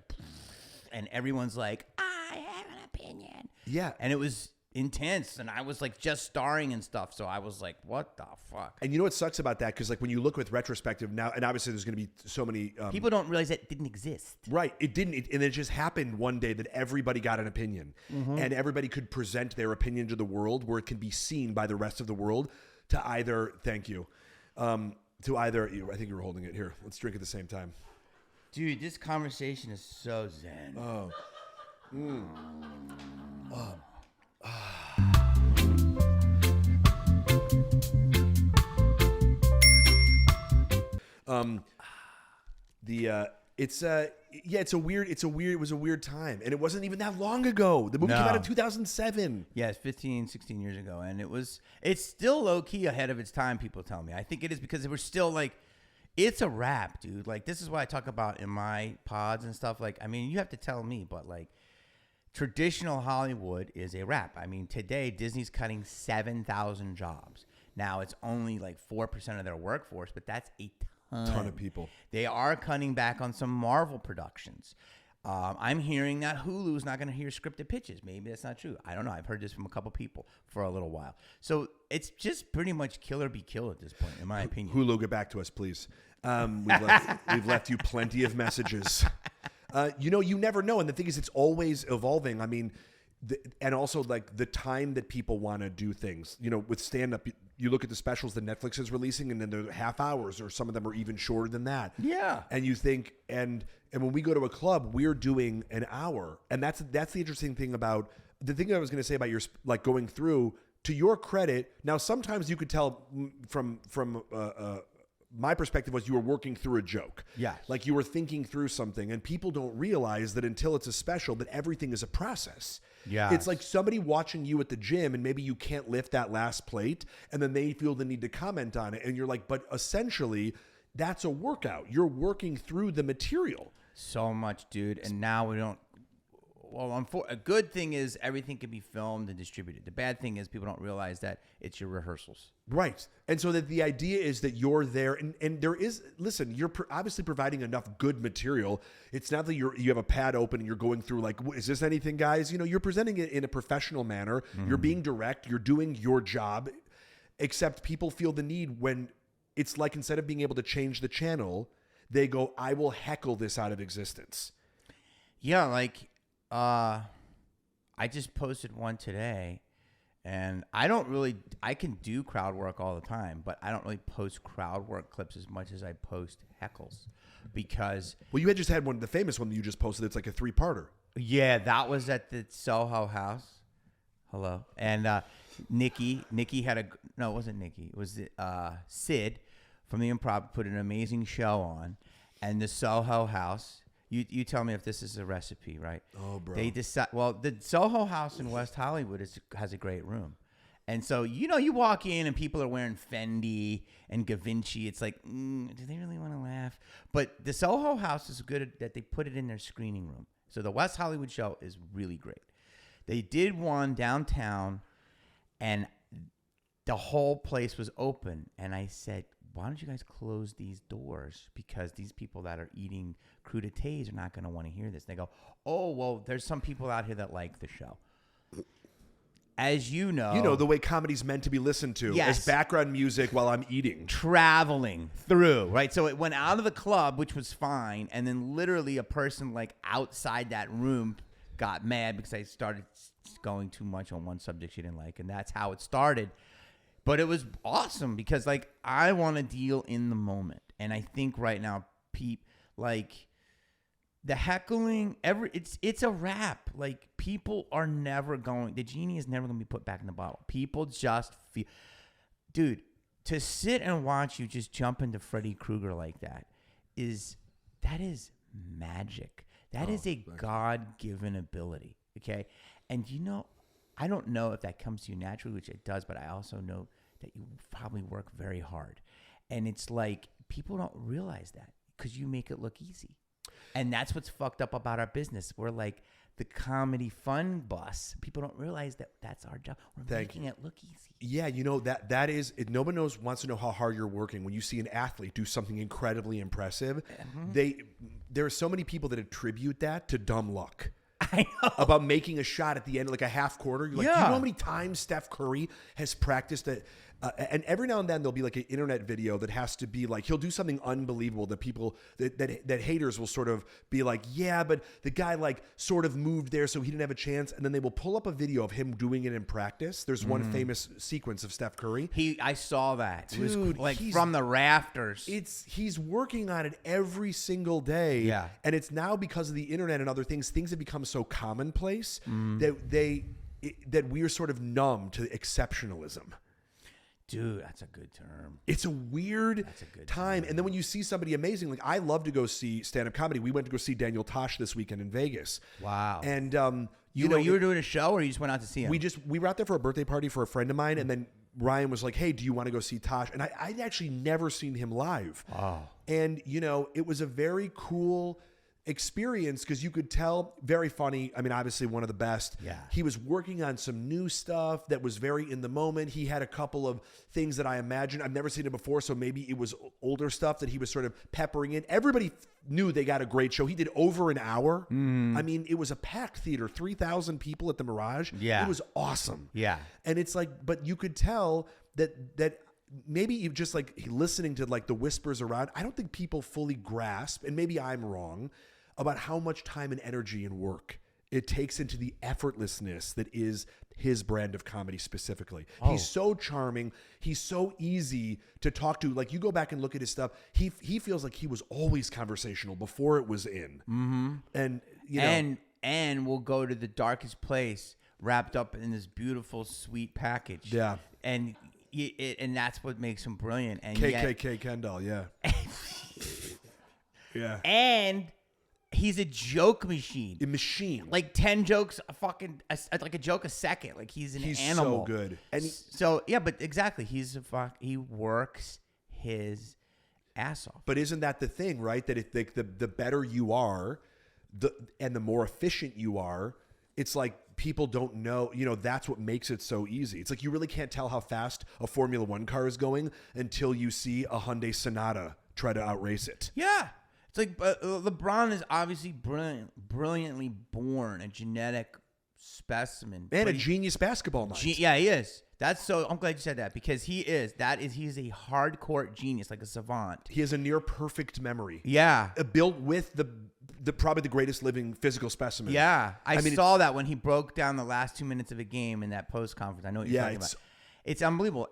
and everyone's like, I have an opinion. Yeah. And it was intense. And I was like just starring and stuff. So I was like, what the fuck? And you know what sucks about that? Because like when you look with retrospective now, and obviously there's going to be so many people don't realize that didn't exist. Right. It didn't. And it just happened one day that everybody got an opinion and everybody could present their opinion to the world where it can be seen by the rest of the world to either, thank you, to either, I think you were holding it here. Let's drink at the same time. Dude, this conversation is so zen. Oh. It was a weird time, and it wasn't even that long ago. The movie came out in 2007. Yeah, it's 15, 16 years ago, and it's still low key ahead of its time. People tell me. I think it is because it was still like, it's a wrap, dude. Like this is what I talk about in my pods and stuff. Like, I mean, you have to tell me, but like, traditional Hollywood is a wrap. I mean, today Disney's cutting 7,000 jobs. Now it's only like 4% of their workforce, but that's a ton of people. They are cutting back on some Marvel productions. I'm hearing that Hulu's not going to hear scripted pitches. Maybe that's not true. I don't know. I've heard this from a couple people for a little while. So it's just pretty much kill or be killed at this point, in my opinion. Hulu, get back to us, please. We've left you plenty of messages. You never know. And the thing is, it's always evolving. I mean, and also like the time that people want to do things, you know, with stand-up, you look at the specials that Netflix is releasing and then they're half hours or some of them are even shorter than that. Yeah. And you think, and when we go to a club, we're doing an hour. And that's the interesting thing about the thing I was going to say about your, like going through, to your credit. Now, sometimes you could tell from my perspective was you were working through a joke. Yeah. Like you were thinking through something, and people don't realize that until it's a special, that everything is a process. Yeah. It's like somebody watching you at the gym and maybe you can't lift that last plate and then they feel the need to comment on it. And you're like, but essentially that's a workout. You're working through the material. So much, dude. And now we don't. Well, a good thing is everything can be filmed and distributed. The bad thing is people don't realize that it's your rehearsals. Right. And so that the idea is that you're there and there is, listen, you're obviously providing enough good material. It's not that you have a pad open and you're going through like, is this anything, guys? You know, you're presenting it in a professional manner. Mm-hmm. You're being direct. You're doing your job, except people feel the need when it's like instead of being able to change the channel, they go, I will heckle this out of existence. Yeah, like I just posted one today, And I can do crowd work all the time, but I don't really post crowd work clips as much as I post heckles because. Well, you had just had the famous one that you just posted. It's like a 3-parter. Yeah, that was at the Soho House. Hello. And Nikki had no, it wasn't Nikki. It was Sid from the Improv put an amazing show on. And the Soho House, you tell me if this is a recipe, right? Oh, bro. They decide. Well, the Soho House in West Hollywood has a great room, and so you walk in and people are wearing Fendi and Givenchy. It's like, do they really want to laugh? But the Soho House is good at that they put it in their screening room. So the West Hollywood show is really great. They did one downtown, and the whole place was open, and I said, why don't you guys close these doors? Because these people that are eating crudités are not going to want to hear this. And they go, oh, well, there's some people out here that like the show. As you know, the way comedy's meant to be listened to as background music while I'm eating. Traveling through, right? So it went out of the club, which was fine. And then literally a person like outside that room got mad because I started going too much on one subject she didn't like. And that's how it started. But it was awesome because, like, I want to deal in the moment. And I think right now, like, the heckling, it's a wrap. Like, people are never the genie is never going to be put back in the bottle. People just feel, dude, to sit and watch you just jump into Freddy Krueger like that is magic. That is a God-given ability, okay? And, I don't know if that comes to you naturally, which it does, but I also know that you probably work very hard. And it's like people don't realize that because you make it look easy. And that's what's fucked up about our business. We're like the comedy fun bus. People don't realize that that's our job. We're making it look easy. Yeah, that is it. Nobody wants to know how hard you're working. When you see an athlete do something incredibly impressive, there are so many people that attribute that to dumb luck. I know. About making a shot at the end, like a half quarter. You're like, do you know how many times Steph Curry has practiced it? And every now and then there'll be like an internet video that has to be like, he'll do something unbelievable that people, that haters will sort of be like, yeah, but the guy like sort of moved there so he didn't have a chance. And then they will pull up a video of him doing it in practice. There's one famous sequence of Steph Curry. I saw that. Dude, it was like from the rafters. He's working on it every single day. Yeah. And it's now because of the internet and other things have become so commonplace that we're sort of numb to exceptionalism. Dude, that's a good term. It's a weird time. And then when you see somebody amazing, like I love to go see stand-up comedy. We went to go see Daniel Tosh this weekend in Vegas. Wow. And you were doing a show or you just went out to see him? We were out there for a birthday party for a friend of mine, and then Ryan was like, hey, do you want to go see Tosh? And I'd actually never seen him live. Oh. And, it was a very cool experience because you could tell, very funny. I mean, obviously one of the best. Yeah. He was working on some new stuff that was very in the moment. He had a couple of things that I imagine I've never seen it before, so maybe it was older stuff that he was sort of peppering in. Everybody knew they got a great show. He did over an hour. I mean, it was a packed theater, 3,000 people at the Mirage. Yeah. It was awesome. Yeah. And it's like, but you could tell that maybe you just like listening to like the whispers around. I don't think people fully grasp, and maybe I'm wrong, about how much time and energy and work it takes into the effortlessness that is his brand of comedy specifically. Oh. He's so charming. He's so easy to talk to. Like you go back and look at his stuff. He feels like he was always conversational before it was in. Mm-hmm. And and we'll go to the darkest place wrapped up in this beautiful sweet package. Yeah. And that's what makes him brilliant. And KKK Kendall, yeah. Yeah. And he's a joke machine. A machine. Like 10 jokes like a joke a second. Like he's an animal. So good. And but exactly. He works his ass off. But isn't that the thing, right? That if the better you are, and the more efficient you are, it's like people don't know, that's what makes it so easy. It's like you really can't tell how fast a Formula One car is going until you see a Hyundai Sonata try to outrace it. Yeah. It's like LeBron is obviously brilliantly born, a genetic specimen. And a genius basketball mind. Yeah, he is. I'm glad you said that because he's a hardcore genius, like a savant. He has a near perfect memory. Yeah. Built with the probably the greatest living physical specimen. Yeah, I mean, saw that when he broke down the last 2 minutes of a game in that post conference. I know what you're talking about. It's unbelievable,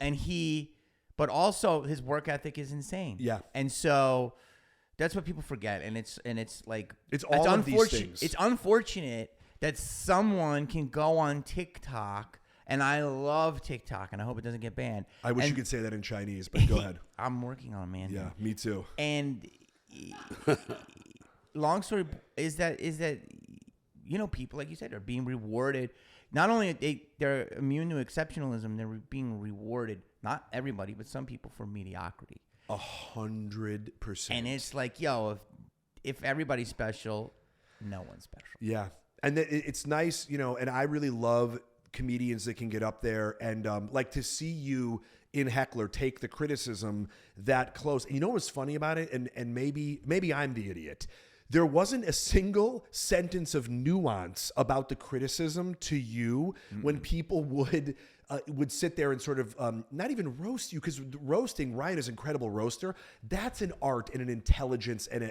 but also his work ethic is insane. Yeah, and so that's what people forget, and it's like it's all of these things. It's unfortunate that someone can go on TikTok, and I love TikTok, and I hope it doesn't get banned. I wish you could say that in Chinese, but go ahead. I'm working on it, man. Yeah, me too. And long story is that people, like you said, are being rewarded. Not only they're immune to exceptionalism, they're being rewarded. Not everybody, but some people, for mediocrity. 100%. And it's like, yo, if everybody's special, no one's special. Yeah, and it's nice, and I really love comedians that can get up there and like to see you in Heckler take the criticism that close. And you know what's funny about it? And maybe I'm the idiot. There wasn't a single sentence of nuance about the criticism to you when people would sit there and sort of not even roast you, because roasting, Ryan is an incredible roaster. That's an art and an intelligence and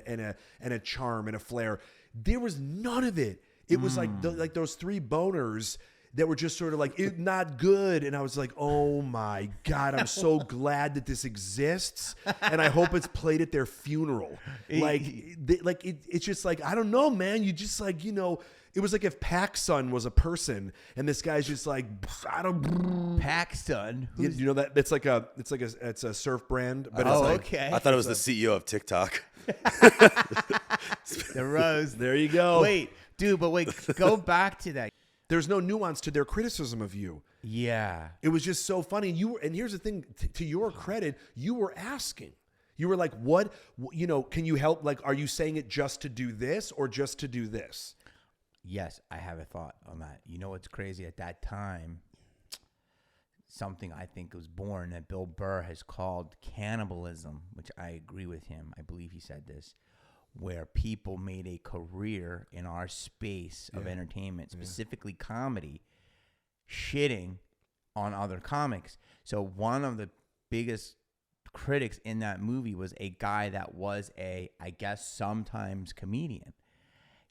a charm and a flair. There was none of it. It was like those three boners that were just sort of like, not good. And I was like, oh my God, I'm so glad that this exists. And I hope it's played at their funeral. It's just like, I don't know, man. You just like, it was like if PacSun was a person and this guy's just like, I don't. PacSun? You know that? It's a surf brand. But it's like, okay. I thought it was the CEO of TikTok. The Rose. There you go. Wait, go back to that. There's no nuance to their criticism of you. Yeah. It was just so funny. And here's the thing, to your credit, you were asking. You were like, what, can you help? Like, are you saying it just to do this or just to do this? Yes, I have a thought on that. You know what's crazy? At that time, something I think was born that Bill Burr has called cannibalism, which I agree with him. I believe he said this, where people made a career in our space of entertainment, specifically comedy, shitting on other comics. So one of the biggest critics in that movie was a guy that was I guess sometimes comedian,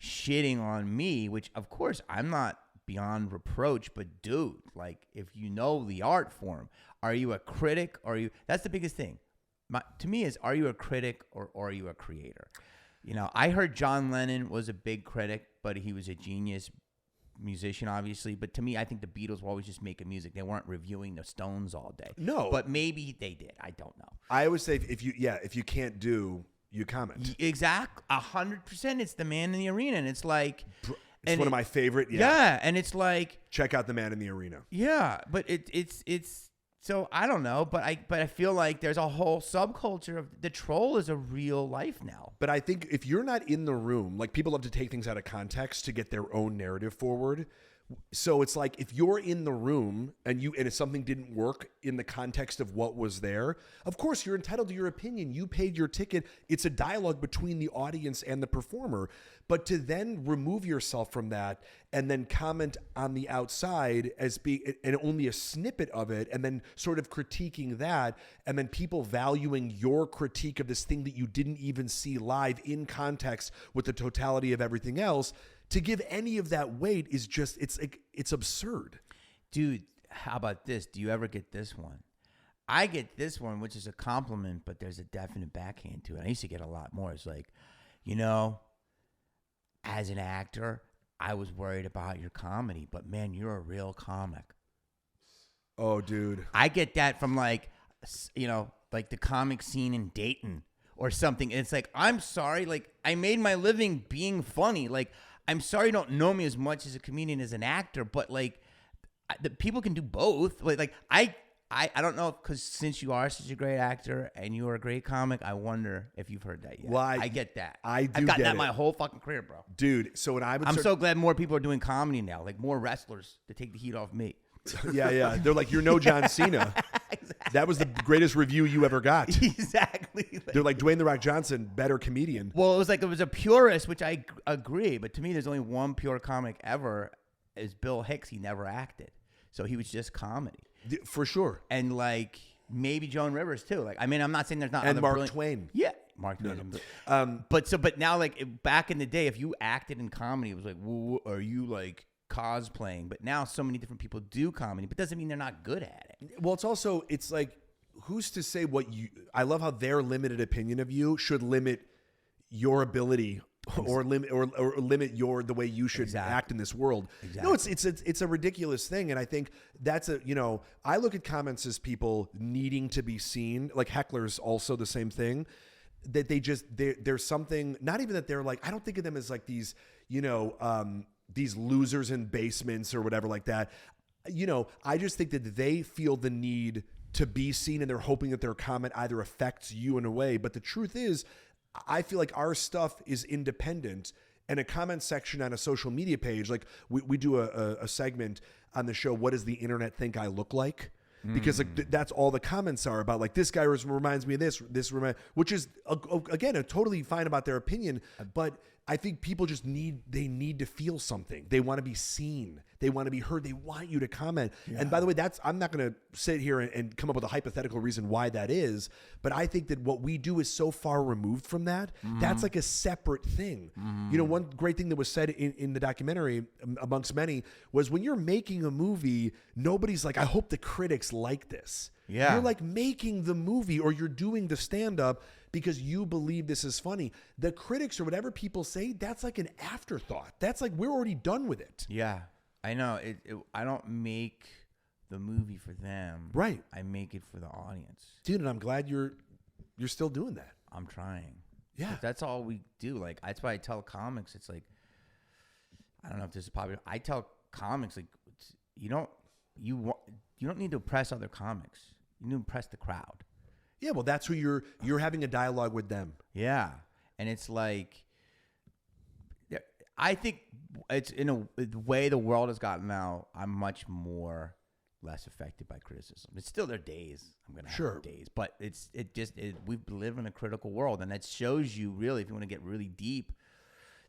shitting on me, which of course I'm not beyond reproach, but dude, like, if you know the art form, are you a critic? That's the biggest thing. To me is, are you a critic or are you a creator? I heard John Lennon was a big critic, but he was a genius musician, obviously. But to me, I think the Beatles were always just making music. They weren't reviewing the Stones all day. No. But maybe they did. I don't know. I always say if you can't do, you comment. Exactly. 100%. It's the man in the arena. And it's like... It's one of my favorite. Yeah. And it's like... Check out the man in the arena. Yeah. But it's... So I don't know, but I feel like there's a whole subculture of the troll is a real life now. But I think if you're not in the room, like, people love to take things out of context to get their own narrative forward. So it's like, if you're in the room and if something didn't work in the context of what was there, of course you're entitled to your opinion. You paid your ticket. It's a dialogue between the audience and the performer. But to then remove yourself from that and then comment on the outside as being and only a snippet of it, and then sort of critiquing that, and then people valuing your critique of this thing that you didn't even see live in context with the totality of everything else, to give any of that weight is just, it's absurd. Dude, how about this? Do you ever get this one? I get this one, which is a compliment, but there's a definite backhand to it. I used to get a lot more. It's like, as an actor, I was worried about your comedy, but man, you're a real comic. Oh, dude. I get that from like the comic scene in Dayton or something. And it's like, I'm sorry. Like, I made my living being funny. Like, I'm sorry you don't know me as much as a comedian as an actor, but like, the people can do both. Like I don't know, because since you are such a great actor and you are a great comic, I wonder if you've heard that yet. Well, I get that. I've got get that it. my whole fucking career, bro. Dude, so when I'm so glad more people are doing comedy now, like more wrestlers to take the heat off me. Yeah. They're like, you're no John Cena. Exactly. That was the greatest review you ever got. Exactly. They're like, Dwayne "The Rock" Johnson, better comedian. Well, it was a purist, which I agree. But to me, there's only one pure comic ever, is Bill Hicks. He never acted. So he was just comedy. For sure. And like maybe Joan Rivers too. Like, I mean, I'm not saying there's not and other Mark brilliant... Twain. Yeah, Mark Twain. No. But now, like back in the day, if you acted in comedy, it was like, well, are you like cosplaying? But now so many different people do comedy, but doesn't mean they're not good at it. Well, it's like, who's to say what you? I love how their limited opinion of you should limit your ability or limit the way you should act in this world. Exactly. No, it's a ridiculous thing, and I think that's I look at comments as people needing to be seen. Like Hecklers, also the same thing. That there's something, not even that they're like, I don't think of them as like these these losers in basements or whatever like that. I just think that they feel the need to be seen, and they're hoping that their comment either affects you in a way. But the truth is, I feel like our stuff is independent, and a comment section on a social media page, like we do a segment on the show, what does the internet think I look like? Because like that's all the comments are about. Like, this guy reminds me of this, which is again totally fine about their opinion, but I think people just need to feel something. They want to be seen. They want to be heard. They want you to comment. Yeah. And by the way, I'm not going to sit here and come up with a hypothetical reason why that is, but I think that what we do is so far removed from that. That's like a separate thing. One great thing that was said in the documentary, amongst many, was when you're making a movie, nobody's like, I hope the critics like this. Yeah. You're like making the movie, or you're doing the stand-up because you believe this is funny. The critics or whatever people say, that's like an afterthought. That's like, we're already done with it. Yeah, I know. I don't make the movie for them. Right. I make it for the audience. Dude, and I'm glad you're still doing that. I'm trying. Yeah. But that's all we do. Like, that's why I tell comics, it's like, I don't know if this is popular. I tell comics, like, you don't need to impress other comics. You need to impress the crowd. Yeah, well, that's who you're having a dialogue with them. Yeah, and it's like, I think it's the way the world has gotten now. I'm much less affected by criticism. It's still their days. I'm gonna have their days, but we live in a critical world, and that shows you really, if you want to get really deep,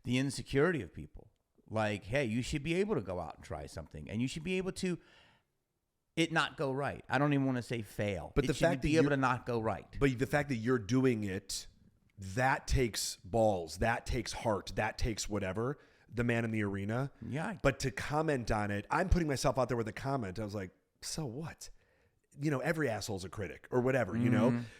the insecurity of people. Like, hey, you should be able to go out and try something, and you should be able to. It not go right. I don't even want to say fail. But it the should fact that be able to not go right. But the fact that you're doing it, that takes balls, that takes heart, that takes whatever. The man in the arena. Yeah. But to comment on it, I'm putting myself out there with a comment. I was like, so what? Every asshole's a critic or whatever,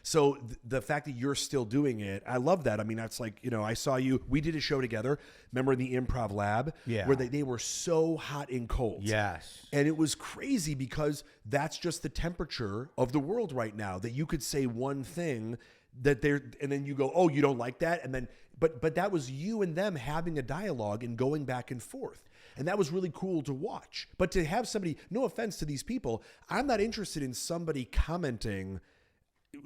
So the fact that you're still doing it, I love that. I mean, that's like, I saw you, we did a show together, remember in the Improv Lab, where they were so hot and cold. Yes. And it was crazy because that's just the temperature of the world right now, that you could say one thing and then you go, oh, you don't like that? And then, but that was you and them having a dialogue and going back and forth. And that was really cool to watch. But to have somebody, no offense to these people, I'm not interested in somebody commenting.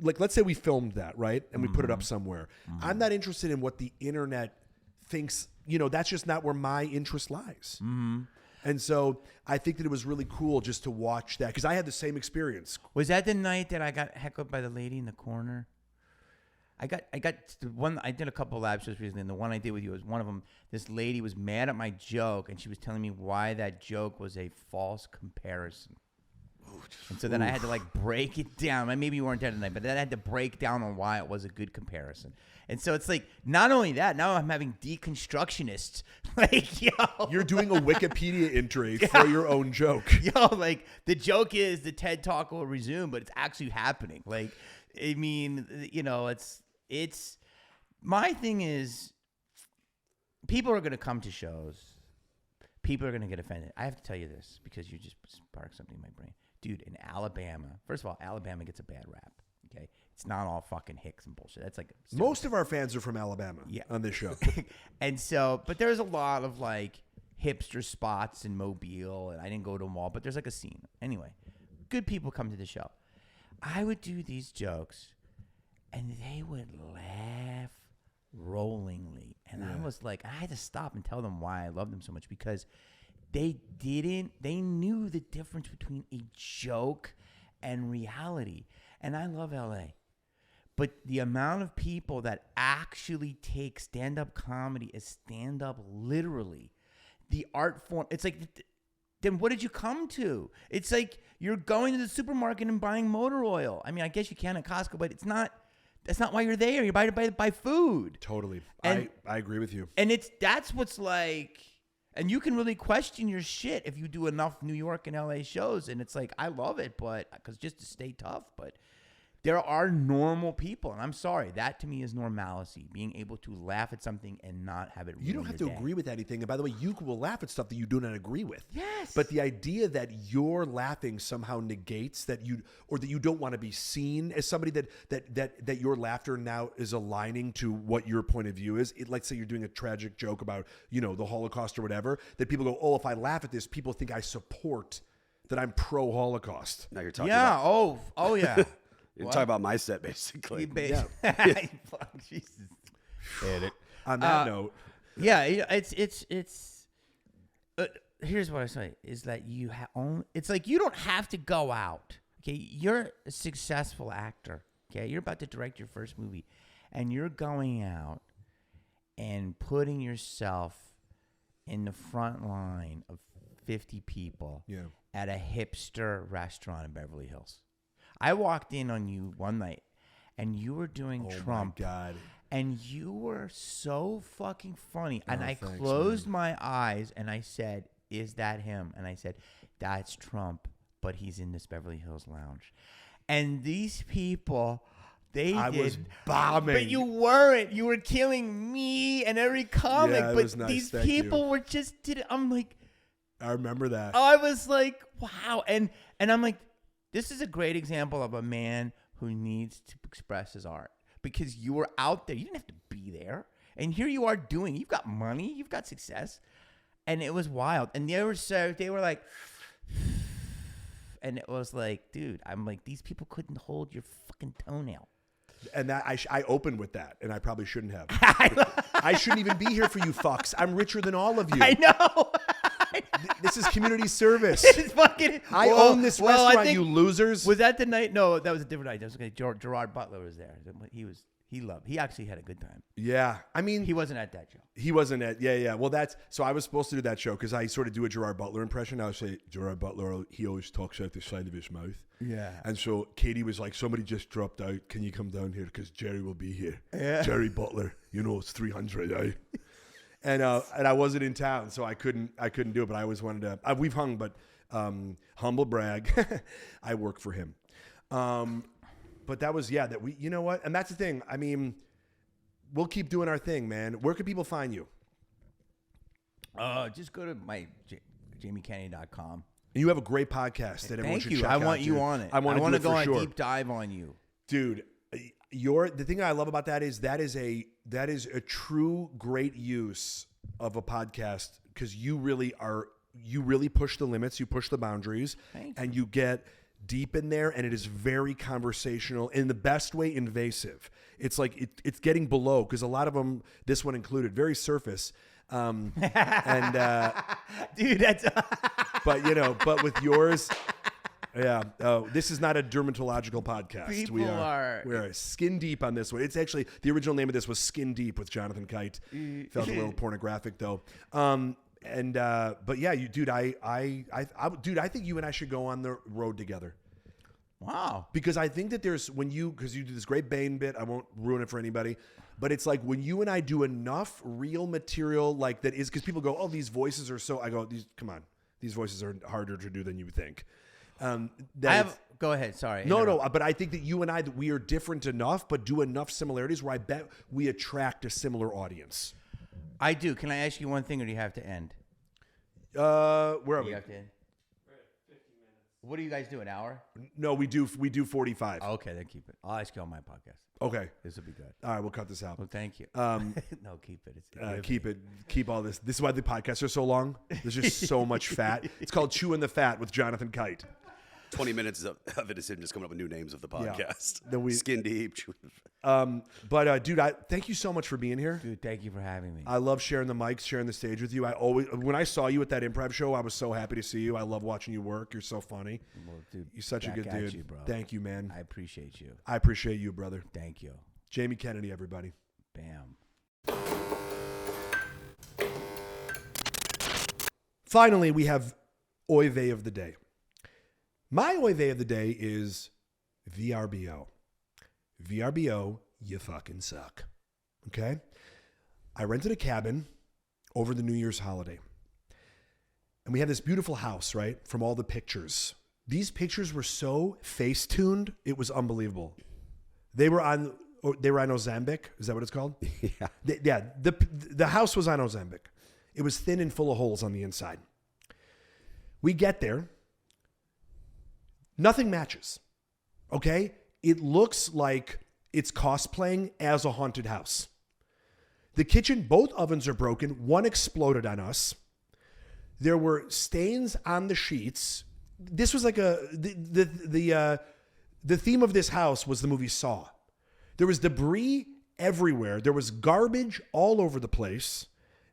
Like, let's say we filmed that, right? And we put it up somewhere. I'm not interested in what the internet thinks. That's just not where my interest lies. And so I think that it was really cool just to watch that, because I had the same experience. Was that the night that I got heckled by the lady in the corner? I got one. I did a couple of lab shows recently, and the one I did with you was one of them. This lady was mad at my joke, and she was telling me why that joke was a false comparison. And so then I had to like break it down. Maybe you weren't there tonight, but then I had to break down on why it was a good comparison. And so it's like, not only that, now I'm having deconstructionists. Like, yo, you're doing a Wikipedia entry for your own joke. Yo, like, the joke is the TED Talk will resume, but it's actually happening. Like, I mean, it's my thing is, people are going to come to shows. People are going to get offended. I have to tell you this because you just sparked something in my brain. Dude, in Alabama, first of all, Alabama gets a bad rap, okay? It's not all fucking hicks and bullshit. That's like... Most of our fans are from Alabama on this show. And so, but there's a lot of like hipster spots in Mobile, and I didn't go to them all, but there's like a scene. Anyway, good people come to the show. I would do these jokes, and they would laugh rollingly. And I was like, I had to stop and tell them why I love them so much, because they knew the difference between a joke and reality. And I love LA. But the amount of people that actually take stand-up comedy as stand-up literally, the art form, it's like, then what did you come to? It's like you're going to the supermarket and buying motor oil. I mean, I guess you can at Costco, but it's not, That's not why you're there. You're to buy food. Totally. And- I agree with you. And that's what's like, and you can really question your shit if you do enough New York and LA shows. And it's like, I love it, but because just to stay tough, but there are normal people. And I'm sorry, that to me is normalcy, being able to laugh at something and not have it ruin You don't have to your day. agree with anything. And by the way, you will laugh at stuff that you do not agree with. Yes. But the idea that your laughing somehow negates that you, or that you don't want to be seen as somebody that your laughter now is aligning to what your point of view is. Like say you're doing a tragic joke about, the Holocaust or whatever, that people go, oh, if I laugh at this, people think I support, that I'm pro-Holocaust. Now you're talking Yeah. about, Oh yeah. you're talking about my set, basically. Fuck, Jesus. On that note, Yeah, it's here's what I say is that it's like you don't have to go out. Okay, you're a successful actor. Okay, you're about to direct your first movie, and you're going out and putting yourself in the front line of 50 people at a hipster restaurant in Beverly Hills. I walked in on you one night, and you were doing Trump. Oh my God. And you were so fucking funny. And I thanks, closed my eyes and I said, is that him? And I said, that's Trump, but he's in this Beverly Hills lounge. And these people, I was bombing. But you weren't. You were killing me and every comic. Yeah, it but was nice. these Thank people you. were just, I'm like, I remember that. I was like, wow. And I'm like, this is a great example of a man who needs to express his art. Because you were out there. You didn't have to be there. And here you are doing. You've got money. You've got success. And it was wild. And they were like, and it was like, dude, I'm like, these people couldn't hold your fucking toenail. And that I opened with that, and I probably shouldn't have. I shouldn't even be here for you fucks. I'm richer than all of you. I know. This is community service. It's fucking. I own this I restaurant, think- you losers. Was that the night? No, that was a different night. That was okay. Gerard Butler was there. He actually had a good time. Yeah. I mean, He wasn't at that show. he wasn't at, yeah. Well, so I was supposed to do that show because I sort of do a Gerard Butler impression. I would say, Gerard Butler, he always talks out the side of his mouth. Yeah. And so Katie was like, somebody just dropped out. Can you come down here? Because Jerry will be here. Yeah. Jerry Butler, it's 300, eh? And I wasn't in town, so I couldn't do it. But I always wanted to. We've hung, but humble brag, I work for him. But that was that we. You know what? And that's the thing. I mean, we'll keep doing our thing, man. Where can people find you? Just go to my JamieKennedy.com. You have a great podcast that everyone Thank should you. check I out, want you dude. on it. I want to go on sure. a deep dive on you, dude. The thing I love about that is a true great use of a podcast because you really push the limits, you push the boundaries, and you get deep in there, and it is very conversational in the best way, invasive. It's like it's getting below because a lot of them, this one included, very surface. And dude. That's but with yours. Yeah. Oh, this is not a dermatological podcast. We are skin deep on this one. It's actually the original name of this was Skin Deep with Jonathan Kite. Felt a little pornographic though. But yeah, dude, I think you and I should go on the road together. Wow. Because I think that because you do this great Bane bit. I won't ruin it for anybody. But it's like when you and I do enough real material like that is because people go, oh, these voices are so. I go, come on, these voices are harder to do than you would think. Go ahead. Sorry. No. But I think that you and I, that we are different enough, but do enough similarities where I bet we attract a similar audience. I do. Can I ask you one thing, or do you have to end? Where are we? You have to end. We're at 50 minutes. What do you guys do? An hour? No, we do 45. Okay, then keep it. I'll ask you on my podcast. Okay. This will be good. All right, we'll cut this out. Well, thank you. No, keep it. Keep all this. This is why the podcasts are so long. There's just so much fat. It's called Chewing the Fat with Jonathan Kite. 20 minutes of it is him just coming up with new names of the podcast. Then Skin Deep. But dude, thank you so much for being here. Dude, thank you for having me. I love sharing the mics, sharing the stage with you. When I saw you at that improv show, I was so happy to see you. I love watching you work. You're so funny. Well, dude, you're such a good dude. you, bro. Thank you, man. I appreciate you. I appreciate you, brother. Thank you. Jamie Kennedy, everybody. Bam. Finally, we have Oy Vey of the Day. My Oy Vey of the Day is VRBO. VRBO, you fucking suck. Okay? I rented a cabin over the New Year's holiday. And we had this beautiful house, right? From all the pictures. These pictures were so face-tuned, it was unbelievable. They were on Ozempic. Is that what it's called? Yeah. The house was on Ozempic. It was thin and full of holes on the inside. We get there. Nothing matches. Okay? It looks like it's cosplaying as a haunted house. The kitchen, both ovens are broken. One exploded on us. There were stains on the sheets. This was like the theme of this house was the movie Saw. There was debris everywhere. There was garbage all over the place,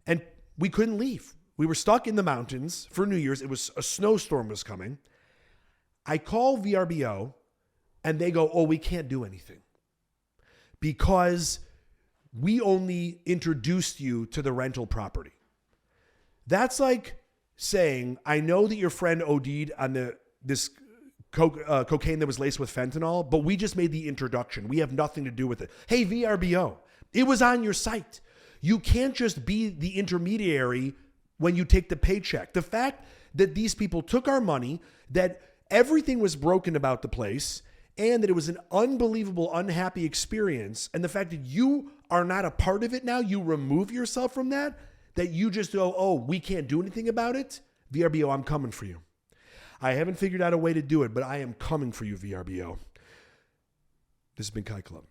and we couldn't leave. We were stuck in the mountains for New Year's. It was a snowstorm was coming. I call VRBO, and they go, "Oh, we can't do anything because we only introduced you to the rental property." That's like saying, I know that your friend OD'd on this cocaine that was laced with fentanyl, but we just made the introduction. We have nothing to do with it. Hey, VRBO, it was on your site. You can't just be the intermediary when you take the paycheck. The fact that these people took our money, that everything was broken about the place, and that it was an unbelievable, unhappy experience, and the fact that you are not a part of it now, you remove yourself from that you just go, oh, we can't do anything about it. VRBO, I'm coming for you. I haven't figured out a way to do it, but I am coming for you, VRBO. This has been Kite Club.